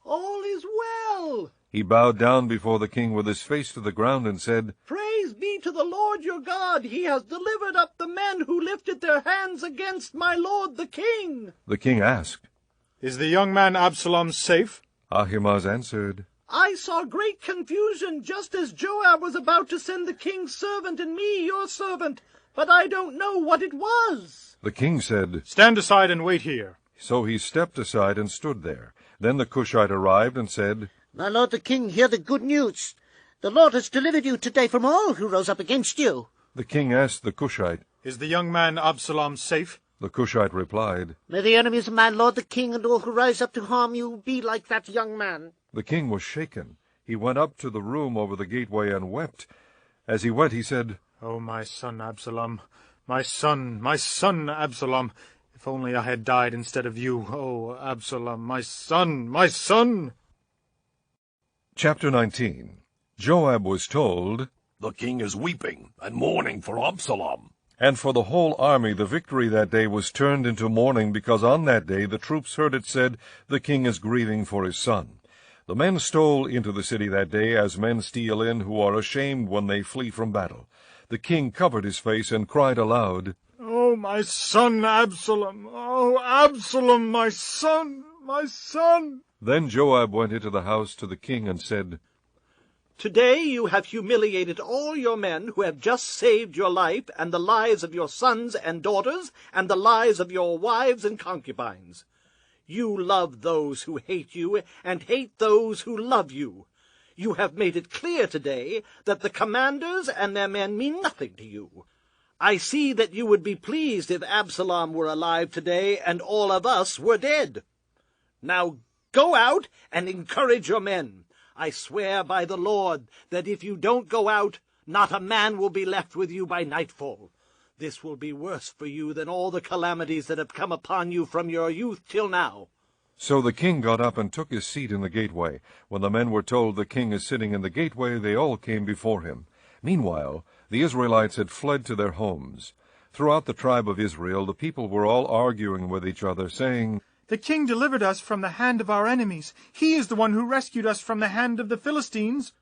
All is well. He bowed down before the king with his face to the ground and said, Praise be to the Lord your God. He has delivered up the men who lifted their hands against my lord the king. The king asked, "Is the young man Absalom safe?" Ahimaaz answered, I saw great confusion just as Joab was about to send the king's servant and me, your servant, but I don't know what it was. The king said, "Stand aside and wait here." So he stepped aside and stood there. Then the Cushite arrived and said, My lord the king, hear the good news. The Lord has delivered you today from all who rose up against you. The king asked the Cushite. "Is the young man Absalom safe?" The Cushite replied, May the enemies of my lord the king and all who rise up to harm you be like that young man. The king was shaken. He went up to the room over the gateway and wept. As he went, he said, "Oh, my son Absalom, my son Absalom, if only I had died instead of you. Oh, Absalom, my son, my son!" Chapter 19. Joab was told, The king is weeping and mourning for Absalom. and for the whole army the victory that day was turned into mourning, because on that day the troops heard it said, The king is grieving for his son. The men stole into the city that day, as men steal in who are ashamed when they flee from battle. The king covered his face and cried aloud, "Oh, my son Absalom! Oh, Absalom, my son, my son!" Then Joab went into the house to the king and said, Today you have humiliated all your men who have just saved your life and the lives of your sons and daughters and the lives of your wives and concubines. You love those who hate you and hate those who love you. You have made it clear today that the commanders and their men mean nothing to you. I see that you would be pleased if Absalom were alive today and all of us were dead. Now go out and encourage your men. I swear by the Lord that if you don't go out, not a man will be left with you by nightfall. This will be worse for you than all the calamities that have come upon you from your youth till now." So the king got up and took his seat in the gateway. When the men were told the king is sitting in the gateway, they all came before him. Meanwhile, the Israelites had fled to their homes. Throughout the tribe of Israel, the people were all arguing with each other, saying, "The king delivered us from the hand of our enemies. He is the one who rescued us from the hand of the Philistines."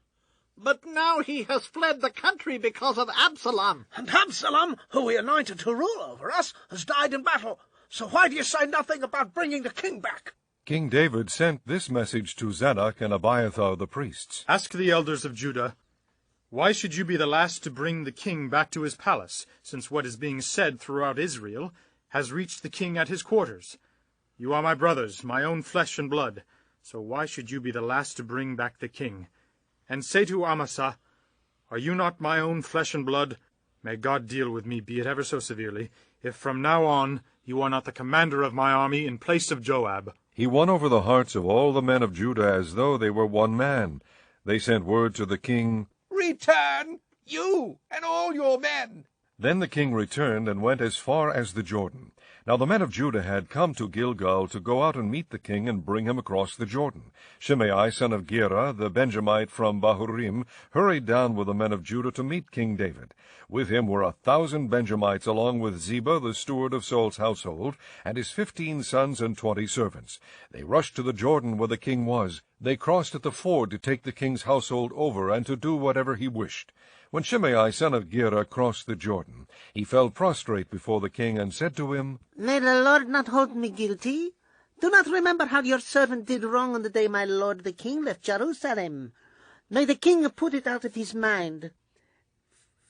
But now he has fled the country because of Absalom. And Absalom, who we anointed to rule over us, has died in battle. So why do you say nothing about bringing the king back? King David sent this message to Zadok and Abiathar the priests. "Ask the elders of Judah, why should you be the last to bring the king back to his palace, since what is being said throughout Israel has reached the king at his quarters? You are my brothers, my own flesh and blood, so why should you be the last to bring back the king? And say to Amasa, Are you not my own flesh and blood? May God deal with me, be it ever so severely, if from now on you are not the commander of my army in place of Joab." He won over the hearts of all the men of Judah as though they were one man. They sent word to the king, Return, you and all your men. Then the king returned and went as far as the Jordan. Now the men of Judah had come to Gilgal to go out and meet the king and bring him across the Jordan. Shimei, son of Gera, the Benjamite from Bahurim, hurried down with the men of Judah to meet King David. With him were 1,000 Benjamites, along with Ziba, the steward of Saul's household, and his 15 sons and 20 servants. They rushed to the Jordan where the king was. They crossed at the ford to take the king's household over and to do whatever he wished. When Shimei, son of Gera, crossed the Jordan, he fell prostrate before the king and said to him, May the Lord not hold me guilty. Do not remember how your servant did wrong on the day my lord the king left Jerusalem. May the king put it out of his mind.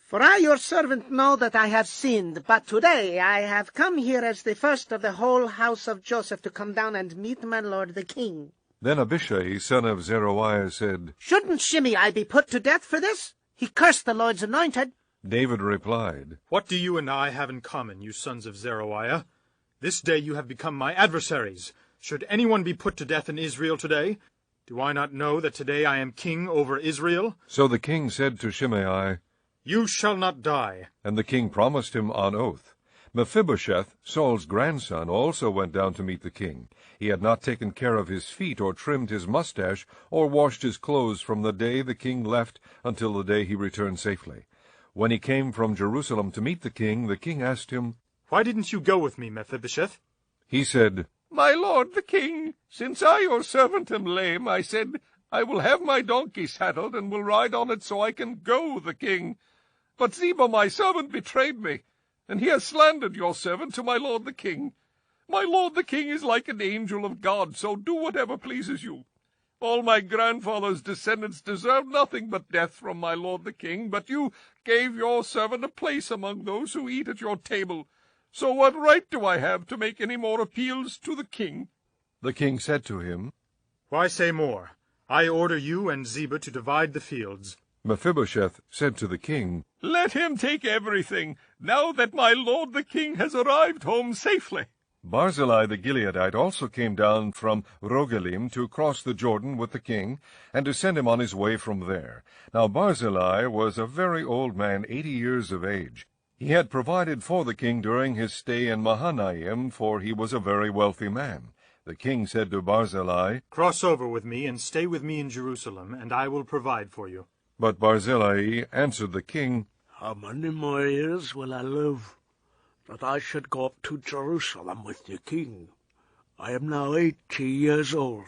For I, your servant, know that I have sinned, but today I have come here as the first of the whole house of Joseph to come down and meet my lord the king. Then Abishai, son of Zeruiah, said, Shouldn't Shimei be put to death for this? He cursed the Lord's anointed. David replied, What do you and I have in common, you sons of Zeruiah? This day you have become my adversaries. Should anyone be put to death in Israel today? Do I not know that today I am king over Israel? So the king said to Shimei, You shall not die. and the king promised him on oath. Mephibosheth, Saul's grandson, also went down to meet the king. He had not taken care of his feet, or trimmed his mustache, or washed his clothes from the day the king left until the day he returned safely. When he came from Jerusalem to meet the king asked him, Why didn't you go with me, Mephibosheth? He said, My lord the king, since I your servant am lame, I said, I will have my donkey saddled, and will ride on it so I can go the king. But Ziba my servant betrayed me, and he has slandered your servant to my lord the king. My lord the king is like an angel of God, so do whatever pleases you. All my grandfather's descendants deserve nothing but death from my lord the king, but you gave your servant a place among those who eat at your table. So what right do I have to make any more appeals to the king? The king said to him, Why say more? I order you and Ziba to divide the fields. Mephibosheth said to the king, Let him take everything, now that my lord the king has arrived home safely. Barzillai the Gileadite also came down from Rogelim to cross the Jordan with the king, and to send him on his way from there. Now Barzillai was a very old man, 80 years of age. He had provided for the king during his stay in Mahanaim, for he was a very wealthy man. The king said to Barzillai, Cross over with me and stay with me in Jerusalem, and I will provide for you. But Barzillai answered the king, How many more years will I live, that I should go up to Jerusalem with the king? I am now 80 years old.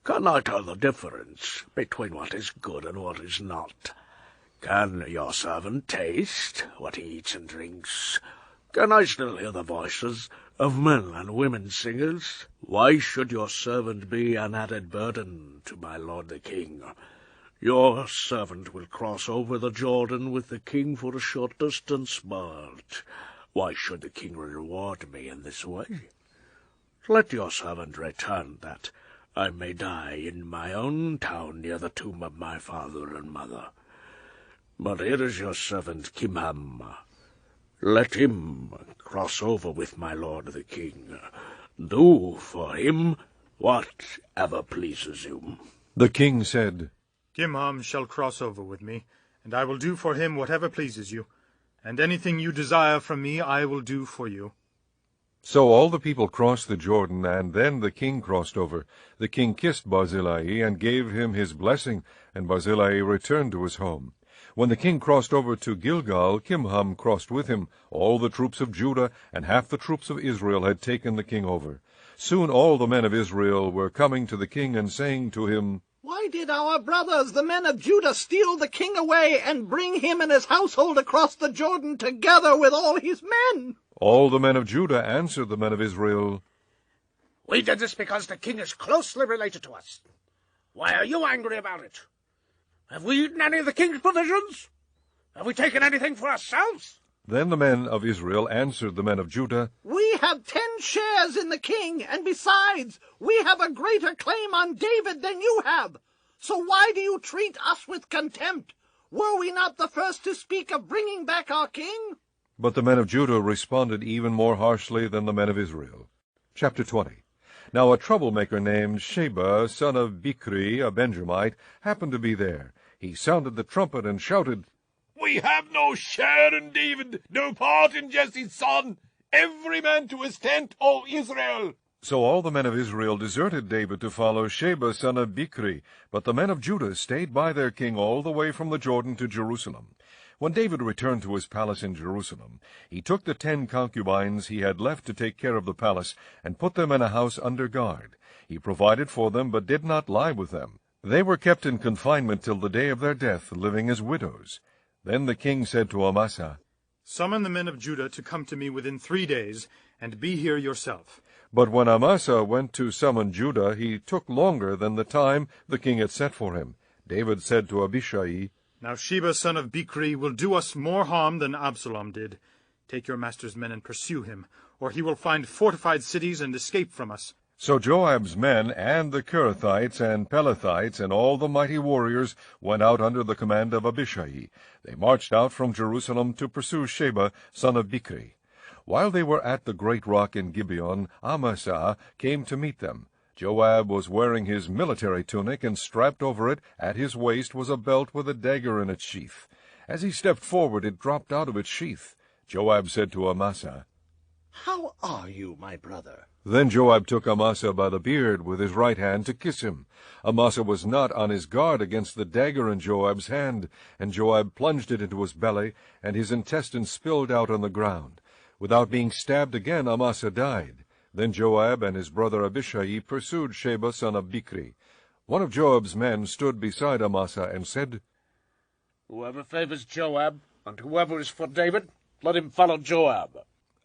Can I tell the difference between what is good and what is not? Can your servant taste what he eats and drinks? Can I still hear the voices of men and women singers? Why should your servant be an added burden to my lord the king? Your servant will cross over the Jordan with the king for a short distance, but why should the king reward me in this way? Let your servant return, that I may die in my own town near the tomb of my father and mother. But here is your servant Kimham. Let him cross over with my lord the king. Do for him whatever pleases you. The king said, Kimham shall cross over with me, and I will do for him whatever pleases you, and anything you desire from me I will do for you. So all the people crossed the Jordan, and then the king crossed over. The king kissed Barzillai and gave him his blessing, and Barzillai returned to his home. When the king crossed over to Gilgal, Kimham crossed with him. All the troops of Judah and half the troops of Israel had taken the king over. Soon all the men of Israel were coming to the king and saying to him, Why did our brothers, the men of Judah, steal the king away and bring him and his household across the Jordan together with all his men? All the men of Judah answered the men of Israel, We did this because the king is closely related to us. Why are you angry about it? Have we eaten any of the king's provisions? Have we taken anything for ourselves? Then the men of Israel answered the men of Judah, We have 10 shares in the king, and besides, we have a greater claim on David than you have. So why do you treat us with contempt? Were we not the first to speak of bringing back our king? But the men of Judah responded even more harshly than the men of Israel. Chapter 20. Now a troublemaker named Sheba, son of Bichri, a Benjamite, happened to be there. He sounded the trumpet and shouted, We have no share in David, no part in Jesse's son. Every man to his tent, O Israel. So all the men of Israel deserted David to follow Sheba, son of Bichri, but the men of Judah stayed by their king all the way from the Jordan to Jerusalem. When David returned to his palace in Jerusalem, he took the 10 concubines he had left to take care of the palace, and put them in a house under guard. He provided for them, but did not lie with them. They were kept in confinement till the day of their death, living as widows. Then the king said to Amasa, Summon the men of Judah to come to me within 3 days, and be here yourself. But when Amasa went to summon Judah, he took longer than the time the king had set for him. David said to Abishai, Now Sheba son of Bichri will do us more harm than Absalom did. Take your master's men and pursue him, or he will find fortified cities and escape from us. So Joab's men and the Kerethites and Pelethites and all the mighty warriors went out under the command of Abishai. They marched out from Jerusalem to pursue Sheba, son of Bichri. While they were at the great rock in Gibeon, Amasa came to meet them. Joab was wearing his military tunic, and strapped over it at his waist was a belt with a dagger in its sheath. As he stepped forward, it dropped out of its sheath. Joab said to Amasa, "How are you, my brother?" Then Joab took Amasa by the beard with his right hand to kiss him. Amasa was not on his guard against the dagger in Joab's hand, and Joab plunged it into his belly, and his intestines spilled out on the ground. Without being stabbed again, Amasa died. Then Joab and his brother Abishai pursued Sheba, son of Bichri. One of Joab's men stood beside Amasa and said, "Whoever favors Joab, and whoever is for David, let him follow Joab."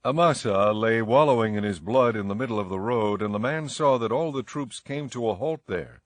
Amasa lay wallowing in his blood in the middle of the road, and the man saw that all the troops came to a halt there.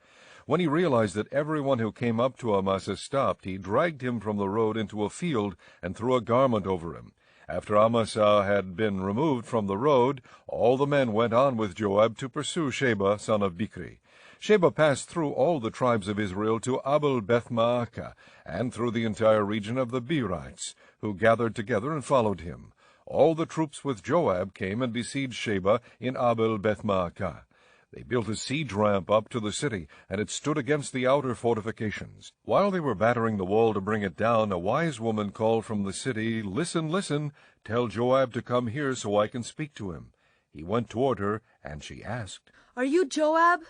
When he realized that everyone who came up to Amasa stopped, he dragged him from the road into a field and threw a garment over him. After Amasa had been removed from the road, all the men went on with Joab to pursue Sheba, son of Bichri. Sheba passed through all the tribes of Israel to Abel-Beth-Maacah, and through the entire region of the Beerites, who gathered together and followed him. All the troops with Joab came and besieged Sheba in Abel-Beth-Maacah. They built a siege ramp up to the city, and it stood against the outer fortifications. While they were battering the wall to bring it down, a wise woman called from the city, "Listen, listen, tell Joab to come here so I can speak to him." He went toward her, and she asked, "Are you Joab?"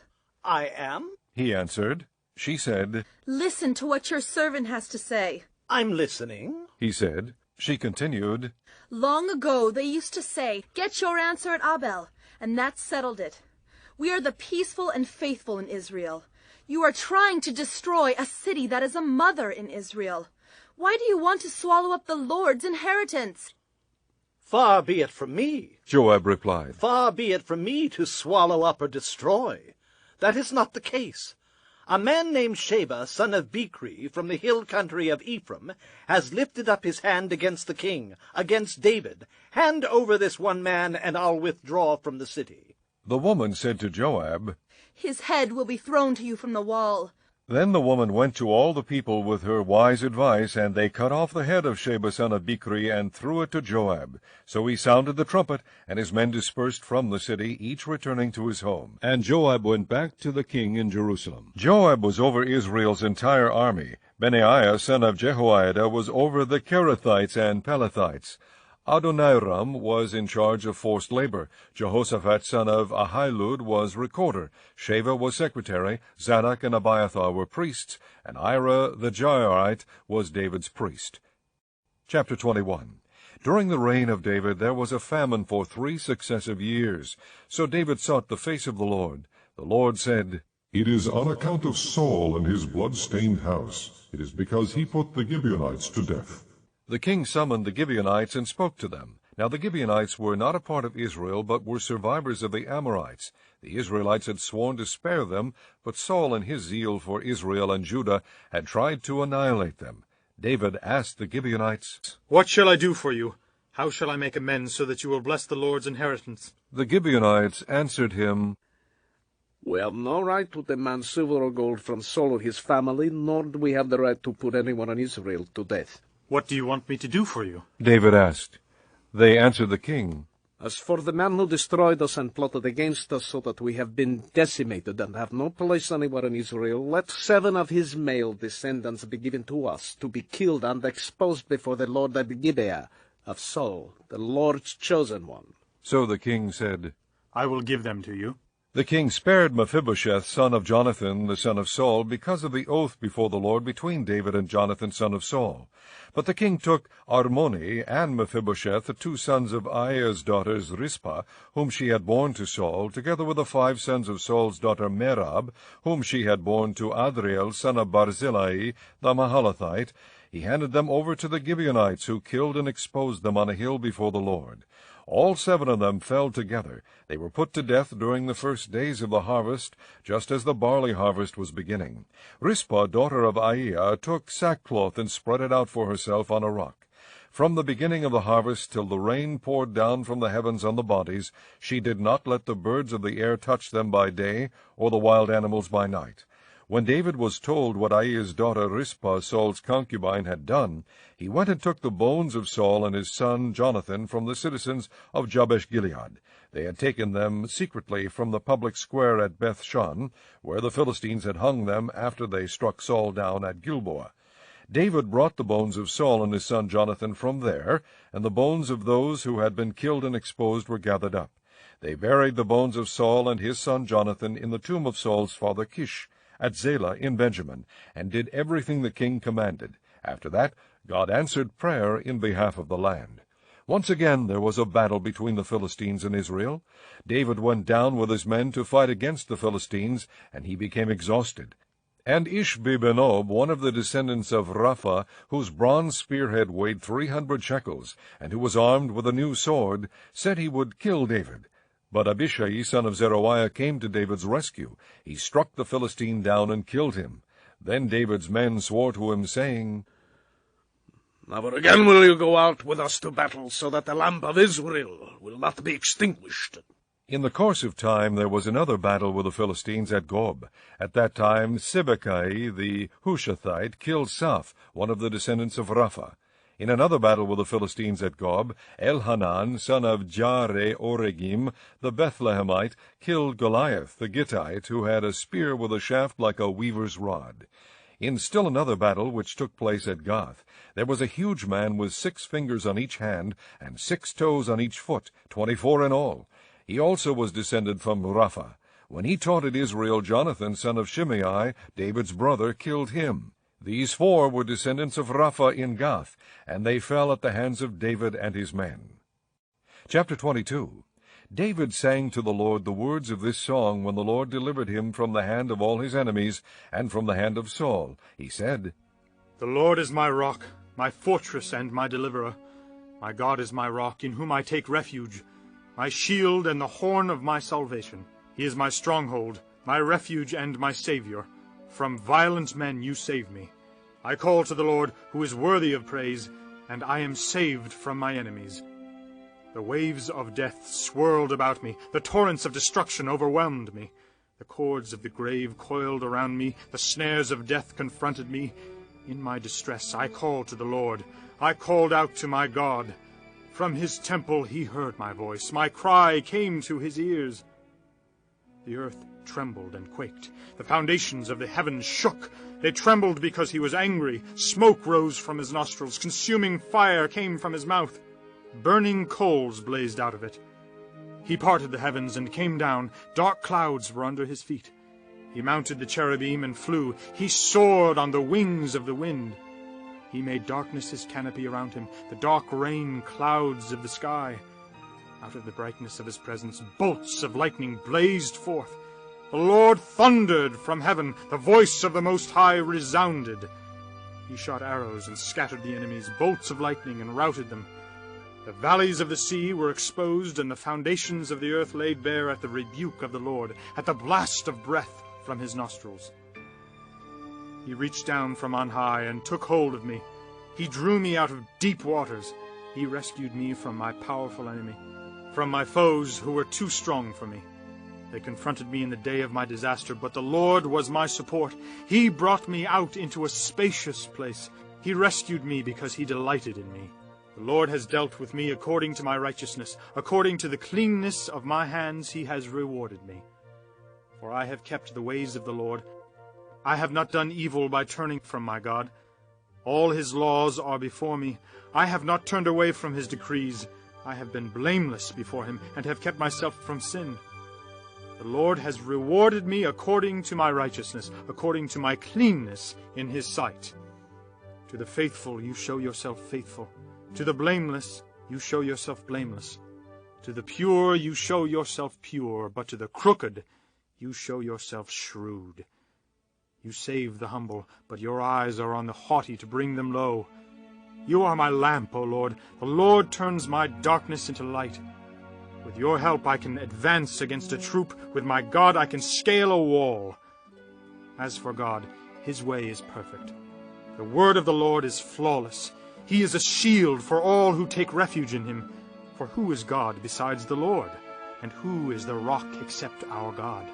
"I am." He answered. She said, "Listen to what your servant has to say." "I'm listening." He said. She continued, "Long ago they used to say, 'Get your answer at Abel,' and that settled it. We are the peaceful and faithful in Israel. You are trying to destroy a city that is a mother in Israel. Why do you want to swallow up the Lord's inheritance?" "Far be it from me," Joab replied. "Far be it from me to swallow up or destroy. That is not the case. A man named Sheba, son of Bichri, from the hill country of Ephraim, has lifted up his hand against the king, against David. Hand over this one man, and I'll withdraw from the city." The woman said to Joab, "His head will be thrown to you from the wall." Then the woman went to all the people with her wise advice, and they cut off the head of Sheba son of Bichri and threw it to Joab. So he sounded the trumpet, and his men dispersed from the city, each returning to his home. And Joab went back to the king in Jerusalem. Joab was over Israel's entire army. Benaiah son of Jehoiada was over the Kerethites and Pelethites. Adoniram was in charge of forced labor. Jehoshaphat son of Ahilud was recorder. Sheva was secretary. Zadok and Abiathar were priests. And Ira the Jairite was David's priest. Chapter 21. During the reign of David there was a famine for 3 successive years. So David sought the face of the Lord. The Lord said, "It is on account of Saul and his blood-stained house. It is because he put the Gibeonites to death." The king summoned the Gibeonites and spoke to them. Now the Gibeonites were not a part of Israel, but were survivors of the Amorites. The Israelites had sworn to spare them, but Saul in his zeal for Israel and Judah had tried to annihilate them. David asked the Gibeonites, "What shall I do for you? How shall I make amends so that you will bless the Lord's inheritance?" The Gibeonites answered him, "We have no right to demand silver or gold from Saul or his family, nor do we have the right to put anyone in Israel to death." "What do you want me to do for you?" David asked. They answered the king, "As for the man who destroyed us and plotted against us so that we have been decimated and have no place anywhere in Israel, let 7 of his male descendants be given to us, to be killed and exposed before the Lord at Gibeah of Saul, the Lord's chosen one." So the king said, "I will give them to you." The king spared Mephibosheth, son of Jonathan, the son of Saul, because of the oath before the Lord between David and Jonathan, son of Saul. But the king took Armoni and Mephibosheth, the 2 sons of Aiah's daughters Rizpah, whom she had borne to Saul, together with the 5 sons of Saul's daughter Merab, whom she had borne to Adriel, son of Barzillai, the Mahalathite. He handed them over to the Gibeonites, who killed and exposed them on a hill before the Lord. All 7 of them fell together. They were put to death during the first days of the harvest, just as the barley harvest was beginning. Rizpah, daughter of Aiah, took sackcloth and spread it out for herself on a rock. From the beginning of the harvest till the rain poured down from the heavens on the bodies, she did not let the birds of the air touch them by day, or the wild animals by night. When David was told what Aiah's daughter Rizpah, Saul's concubine, had done, he went and took the bones of Saul and his son Jonathan from the citizens of Jabesh-Gilead. They had taken them secretly from the public square at Beth-shan, where the Philistines had hung them after they struck Saul down at Gilboa. David brought the bones of Saul and his son Jonathan from there, and the bones of those who had been killed and exposed were gathered up. They buried the bones of Saul and his son Jonathan in the tomb of Saul's father Kish, at Zelah in Benjamin, and did everything the king commanded. After that, God answered prayer in behalf of the land. Once again there was a battle between the Philistines and Israel. David went down with his men to fight against the Philistines, and he became exhausted. And Ishbi-benob, one of the descendants of Rapha, whose bronze spearhead weighed 300 shekels, and who was armed with a new sword, said he would kill David. But Abishai, son of Zeruiah, came to David's rescue. He struck the Philistine down and killed him. Then David's men swore to him, saying, Never again will you go out with us to battle, so that the lamp of Israel will not be extinguished. In the course of time there was another battle with the Philistines at Gob. At that time Sibbecai the Hushathite killed Saph, one of the descendants of Rapha. In another battle with the Philistines at Gob, Elhanan, son of Jare-Oregim, the Bethlehemite, killed Goliath the Gittite, who had a spear with a shaft like a weaver's rod. In still another battle which took place at Gath, there was a huge man with 6 fingers on each hand and 6 toes on each foot, 24 in all. He also was descended from Rapha. When he taunted Israel, Jonathan, son of Shimei, David's brother, killed him. These 4 were descendants of Rapha in Gath, and they fell at the hands of David and his men. Chapter 22. David sang to the Lord the words of this song when the Lord delivered him from the hand of all his enemies and from the hand of Saul. He said, The Lord is my rock, my fortress and my deliverer. My God is my rock, in whom I take refuge, my shield and the horn of my salvation. He is my stronghold, my refuge and my Savior. From violent men you save me. I call to the Lord, who is worthy of praise, and I am saved from my enemies. The waves of death swirled about me, the torrents of destruction overwhelmed me. The cords of the grave coiled around me, the snares of death confronted me. In my distress I called to the Lord. I called out to my God. From his temple he heard my voice. My cry came to his ears. The earth trembled and quaked. The foundations of the heavens shook. They trembled because he was angry. Smoke rose from his nostrils. Consuming fire came from his mouth. Burning coals blazed out of it. He parted the heavens and came down. Dark clouds were under his feet. He mounted the cherubim and flew. He soared on the wings of the wind. He made darkness his canopy around him, the dark rain clouds of the sky. Out of the brightness of his presence, bolts of lightning blazed forth. The Lord thundered from heaven. The voice of the Most High resounded. He shot arrows and scattered the enemies, bolts of lightning, and routed them. The valleys of the sea were exposed, and the foundations of the earth laid bare at the rebuke of the Lord, at the blast of breath from his nostrils. He reached down from on high and took hold of me. He drew me out of deep waters. He rescued me from my powerful enemy, from my foes who were too strong for me. They confronted me in the day of my disaster, but the Lord was my support. He brought me out into a spacious place. He rescued me because he delighted in me. The Lord has dealt with me according to my righteousness. According to the cleanness of my hands he has rewarded me. For I have kept the ways of the Lord. I have not done evil by turning from my God. All his laws are before me. I have not turned away from his decrees. I have been blameless before him, and have kept myself from sin. The Lord has rewarded me according to my righteousness, according to my cleanness in his sight. To the faithful you show yourself faithful. To the blameless you show yourself blameless. To the pure you show yourself pure, but to the crooked you show yourself shrewd. You save the humble, but your eyes are on the haughty to bring them low. You are my lamp, O Lord. The Lord turns my darkness into light. With your help I can advance against a troop. With my God I can scale a wall. As for God, his way is perfect. The word of the Lord is flawless. He is a shield for all who take refuge in him. For who is God besides the Lord? And who is the rock except our God?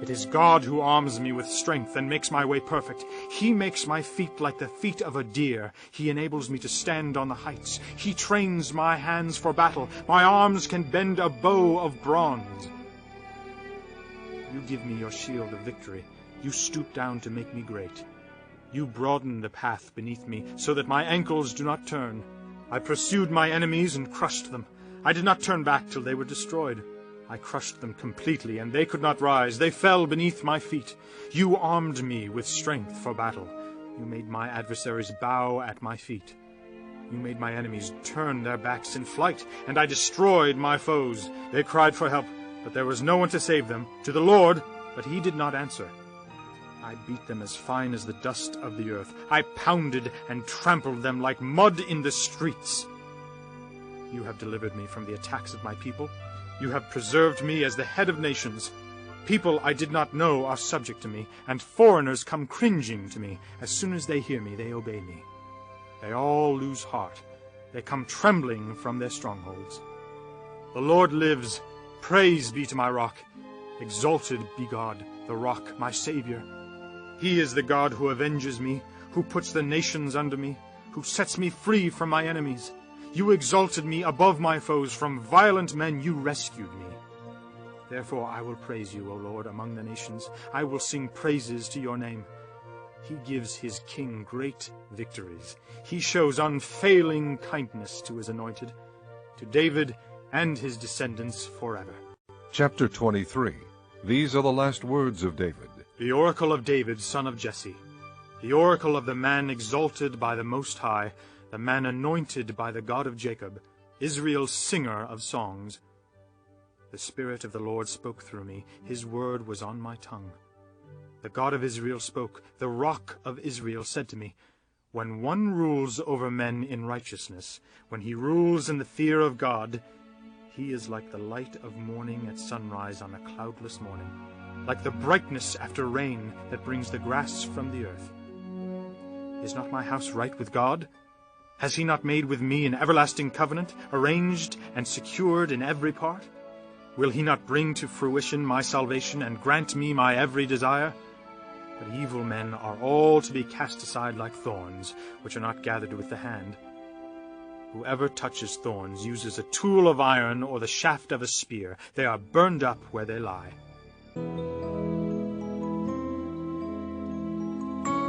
It is God who arms me with strength and makes my way perfect. He makes my feet like the feet of a deer. He enables me to stand on the heights. He trains my hands for battle. My arms can bend a bow of bronze. You give me your shield of victory. You stoop down to make me great. You broaden the path beneath me, so that my ankles do not turn. I pursued my enemies and crushed them. I did not turn back till they were destroyed. I crushed them completely, and they could not rise. They fell beneath my feet. You armed me with strength for battle. You made my adversaries bow at my feet. You made my enemies turn their backs in flight, and I destroyed my foes. They cried for help, but there was no one to save them. To the Lord, but he did not answer. I beat them as fine as the dust of the earth. I pounded and trampled them like mud in the streets. You have delivered me from the attacks of my people. You have preserved me as the head of nations. People I did not know are subject to me, and foreigners come cringing to me. As soon as they hear me, they obey me. They all lose heart. They come trembling from their strongholds. The Lord lives. Praise be to my rock. Exalted be God, the rock, my Savior. He is the God who avenges me, who puts the nations under me, who sets me free from my enemies. You exalted me above my foes. From violent men you rescued me. Therefore I will praise you, O Lord, among the nations. I will sing praises to your name. He gives his king great victories. He shows unfailing kindness to his anointed, to David and his descendants forever. Chapter 23. These are the last words of David. The oracle of David, son of Jesse. The oracle of the man exalted by the Most High, the man anointed by the God of Jacob, Israel's singer of songs. The Spirit of the Lord spoke through me. His word was on my tongue. The God of Israel spoke. The rock of Israel said to me, when one rules over men in righteousness, when he rules in the fear of God, he is like the light of morning at sunrise on a cloudless morning, like the brightness after rain that brings the grass from the earth. Is not my house right with God? Has he not made with me an everlasting covenant, arranged and secured in every part? Will he not bring to fruition my salvation and grant me my every desire? But evil men are all to be cast aside like thorns, which are not gathered with the hand. Whoever touches thorns uses a tool of iron or the shaft of a spear. They are burned up where they lie.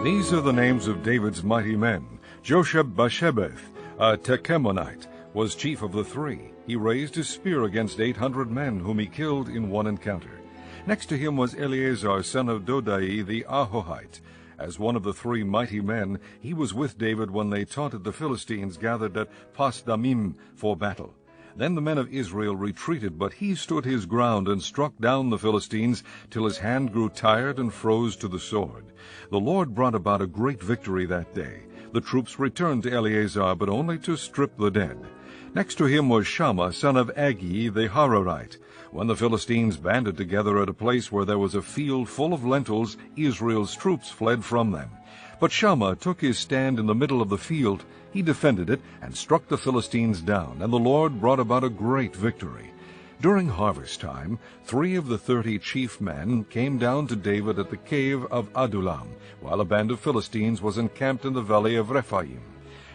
These are the names of David's mighty men. Josheb-Bashebeth, a Techemonite, was chief of the three. He raised his spear against 800 men, whom he killed in one encounter. Next to him was Eleazar, son of Dodai, the Ahohite. As one of the three mighty men, he was with David when they taunted the Philistines gathered at Pasdamim for battle. Then the men of Israel retreated, but he stood his ground and struck down the Philistines till his hand grew tired and froze to the sword. The Lord brought about a great victory that day. The troops returned to Eleazar, but only to strip the dead. Next to him was Shammah, son of Agi, the Hararite. When the Philistines banded together at a place where there was a field full of lentils, Israel's troops fled from them. But Shammah took his stand in the middle of the field. He defended it and struck the Philistines down, and the Lord brought about a great victory. During harvest time, 3 of the 30 chief men came down to David at the cave of Adullam, while a band of Philistines was encamped in the valley of Rephaim.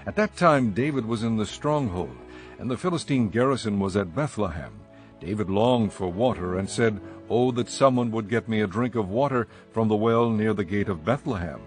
At that time David was in the stronghold, and the Philistine garrison was at Bethlehem. David longed for water and said, "Oh, that someone would get me a drink of water from the well near the gate of Bethlehem."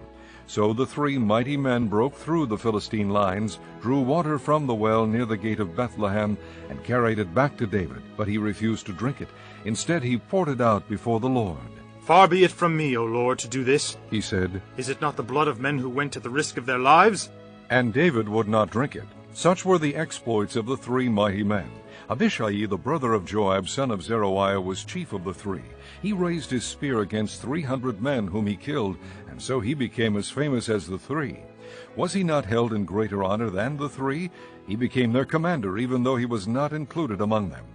So the 3 mighty men broke through the Philistine lines, drew water from the well near the gate of Bethlehem, and carried it back to David, but he refused to drink it. Instead he poured it out before the Lord. Far be it from me, O Lord, to do this, he said. Is it not the blood of men who went at the risk of their lives? And David would not drink it. Such were the exploits of the 3 mighty men. Abishai, the brother of Joab, son of Zeruiah, was chief of the 3. He raised his spear against 300 men whom he killed, and so he became as famous as the 3. Was he not held in greater honor than the 3? He became their commander, even though he was not included among them.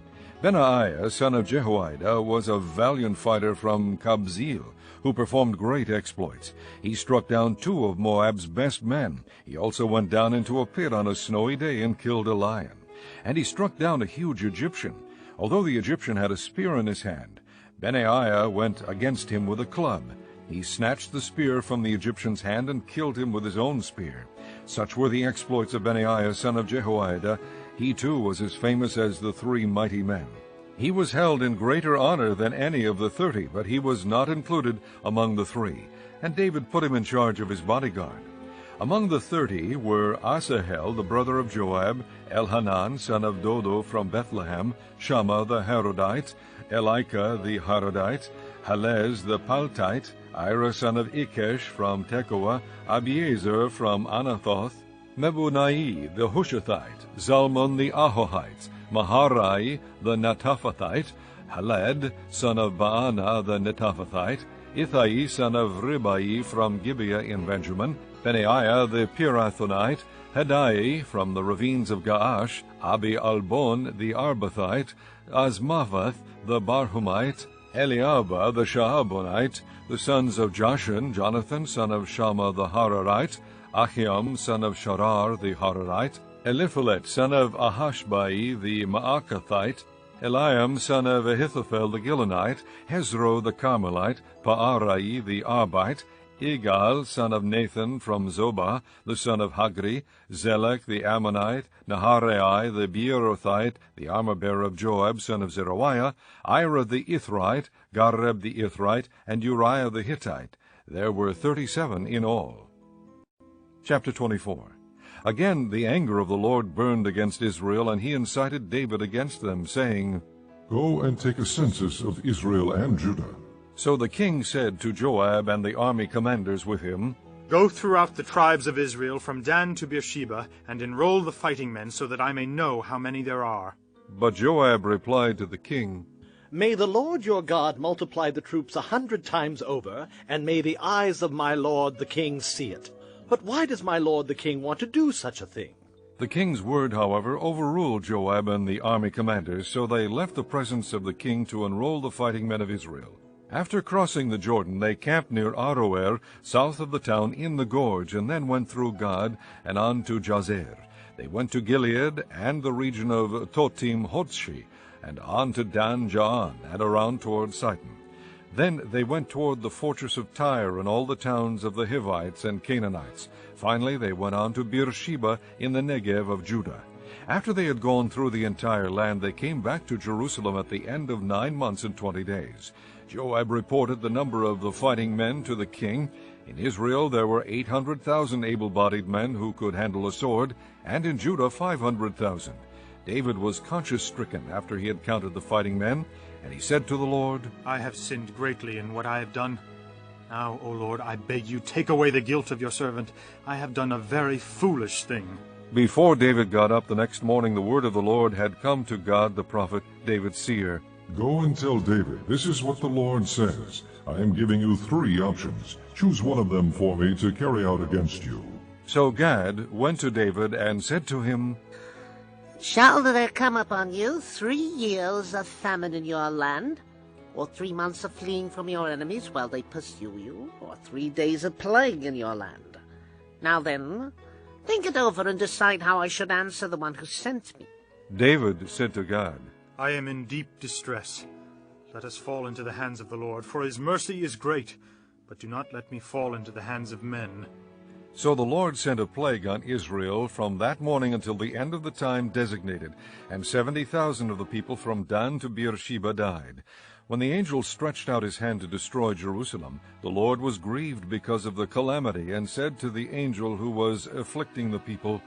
Benaiah, son of Jehoiada, was a valiant fighter from Kabzeel, who performed great exploits. He struck down 2 of Moab's best men. He also went down into a pit on a snowy day and killed a lion. And he struck down a huge Egyptian, although the Egyptian had a spear in his hand. Benaiah went against him with a club. He snatched the spear from the Egyptian's hand and killed him with his own spear. Such were the exploits of Benaiah son of Jehoiada. He too was as famous as the 3 mighty men. He was held in greater honor than any of the 30, but he was not included among the 3, and David put him in charge of his bodyguard. Among the 30 were Asahel, the brother of Joab, Elhanan, son of Dodo from Bethlehem, Shammah the Harodite, Elika the Harodite, Halez the Paltite, Ira son of Ikesh from Tekoa, Abiezer from Anathoth, Mebunai the Hushathite, Zalmon the Ahohite, Maharai the Netophathite, Haled son of Baana the Netophathite, Ithai son of Ribai from Gibeah in Benjamin, Benaiah the Pirathonite, Hedai from the ravines of Gaash, Abi-Albon the Arbathite, Azmavath the Barhumite, Eliabah the Shahabonite, the sons of Jashan, Jonathan son of Shammah the Hararite, Ahiam son of Sharar the Hararite, Eliphalet son of Ahashbai the Maakathite, Eliam son of Ahithophel the Gilonite, Hezro the Carmelite, Paarai the Arbite, Igal son of Nathan from Zobah, the son of Hagri, Zelek the Ammonite, Naharai the Beerothite, the armor-bearer of Joab son of Zeruiah, Ira the Ithrite, Gareb the Ithrite, and Uriah the Hittite. There were 37 in all. Chapter 24. Again the anger of the Lord burned against Israel, and he incited David against them, saying, Go and take a census of Israel and Judah. So the king said to Joab and the army commanders with him, Go throughout the tribes of Israel from Dan to Beersheba, and enroll the fighting men, so that I may know how many there are. But Joab replied to the king, May the Lord your God multiply the troops 100 times over, and may the eyes of my lord the king see it. But why does my lord the king want to do such a thing? The king's word, however, overruled Joab and the army commanders, so they left the presence of the king to enroll the fighting men of Israel. After crossing the Jordan, they camped near Aroer, south of the town in the gorge, and then went through Gad and on to Jazer. They went to Gilead and the region of Totim-Hodshi, and on to Dan-Jaan, and around toward Sidon. Then they went toward the fortress of Tyre and all the towns of the Hivites and Canaanites. Finally they went on to Beersheba in the Negev of Judah. After they had gone through the entire land, they came back to Jerusalem at the end of 9 months and 20 days. Joab reported the number of the fighting men to the king. In Israel there were 800,000 able-bodied men who could handle a sword, and in Judah 500,000. David was conscience-stricken after he had counted the fighting men, and he said to the Lord, I have sinned greatly in what I have done. Now, O Lord, I beg you, take away the guilt of your servant. I have done a very foolish thing. Before David got up the next morning, the word of the Lord had come to Gad the prophet, David's seer. Go and tell David, this is what the Lord says. I am giving you 3 options. Choose one of them for me to carry out against you. So Gad went to David and said to him, Shall there come upon you 3 years of famine in your land, or 3 months of fleeing from your enemies while they pursue you, or 3 days of plague in your land? Now then, think it over and decide how I should answer the one who sent me. David said to Gad, I am in deep distress. Let us fall into the hands of the Lord, for his mercy is great, but do not let me fall into the hands of men. So the Lord sent a plague on Israel from that morning until the end of the time designated, and 70,000 of the people from Dan to Beersheba died. When the angel stretched out his hand to destroy Jerusalem, the Lord was grieved because of the calamity, and said to the angel who was afflicting the people,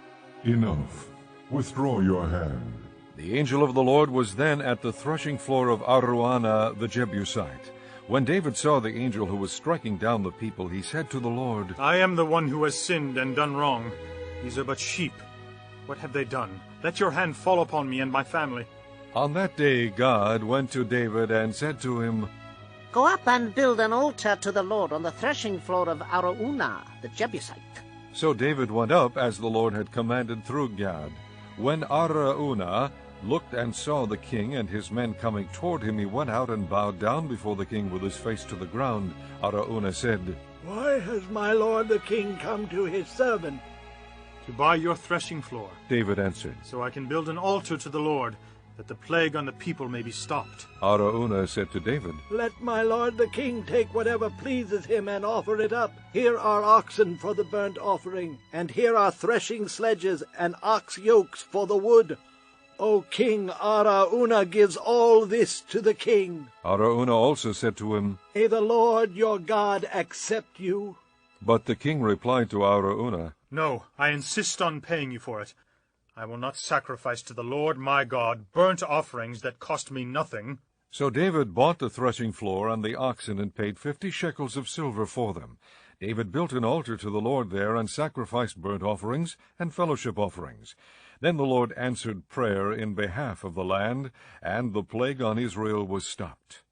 Enough. Withdraw your hand. The angel of the Lord was then at the threshing floor of Araunah the Jebusite. When David saw the angel who was striking down the people, he said to the Lord, I am the one who has sinned and done wrong. These are but sheep. What have they done? Let your hand fall upon me and my family. On that day God went to David and said to him, Go up and build an altar to the Lord on the threshing floor of Araunah the Jebusite. So David went up as the Lord had commanded through Gad. When Araunah looked and saw the king and his men coming toward him, he went out and bowed down before the king with his face to the ground. Araunah said, Why has my lord the king come to his servant? To buy your threshing floor, David answered. so I can build an altar to the Lord, that the plague on the people may be stopped. Araunah said to David, Let my lord the king take whatever pleases him and offer it up. Here are oxen for the burnt offering, and here are threshing sledges and ox yokes for the wood. O king, Araunah gives all this to the king. Araunah also said to him, May the Lord your God accept you. But the king replied to Araunah, No, I insist on paying you for it. I will not sacrifice to the Lord my God burnt offerings that cost me nothing. So David bought the threshing floor and the oxen and paid 50 shekels of silver for them. David built an altar to the Lord there and sacrificed burnt offerings and fellowship offerings. Then the Lord answered prayer in behalf of the land, and the plague on Israel was stopped.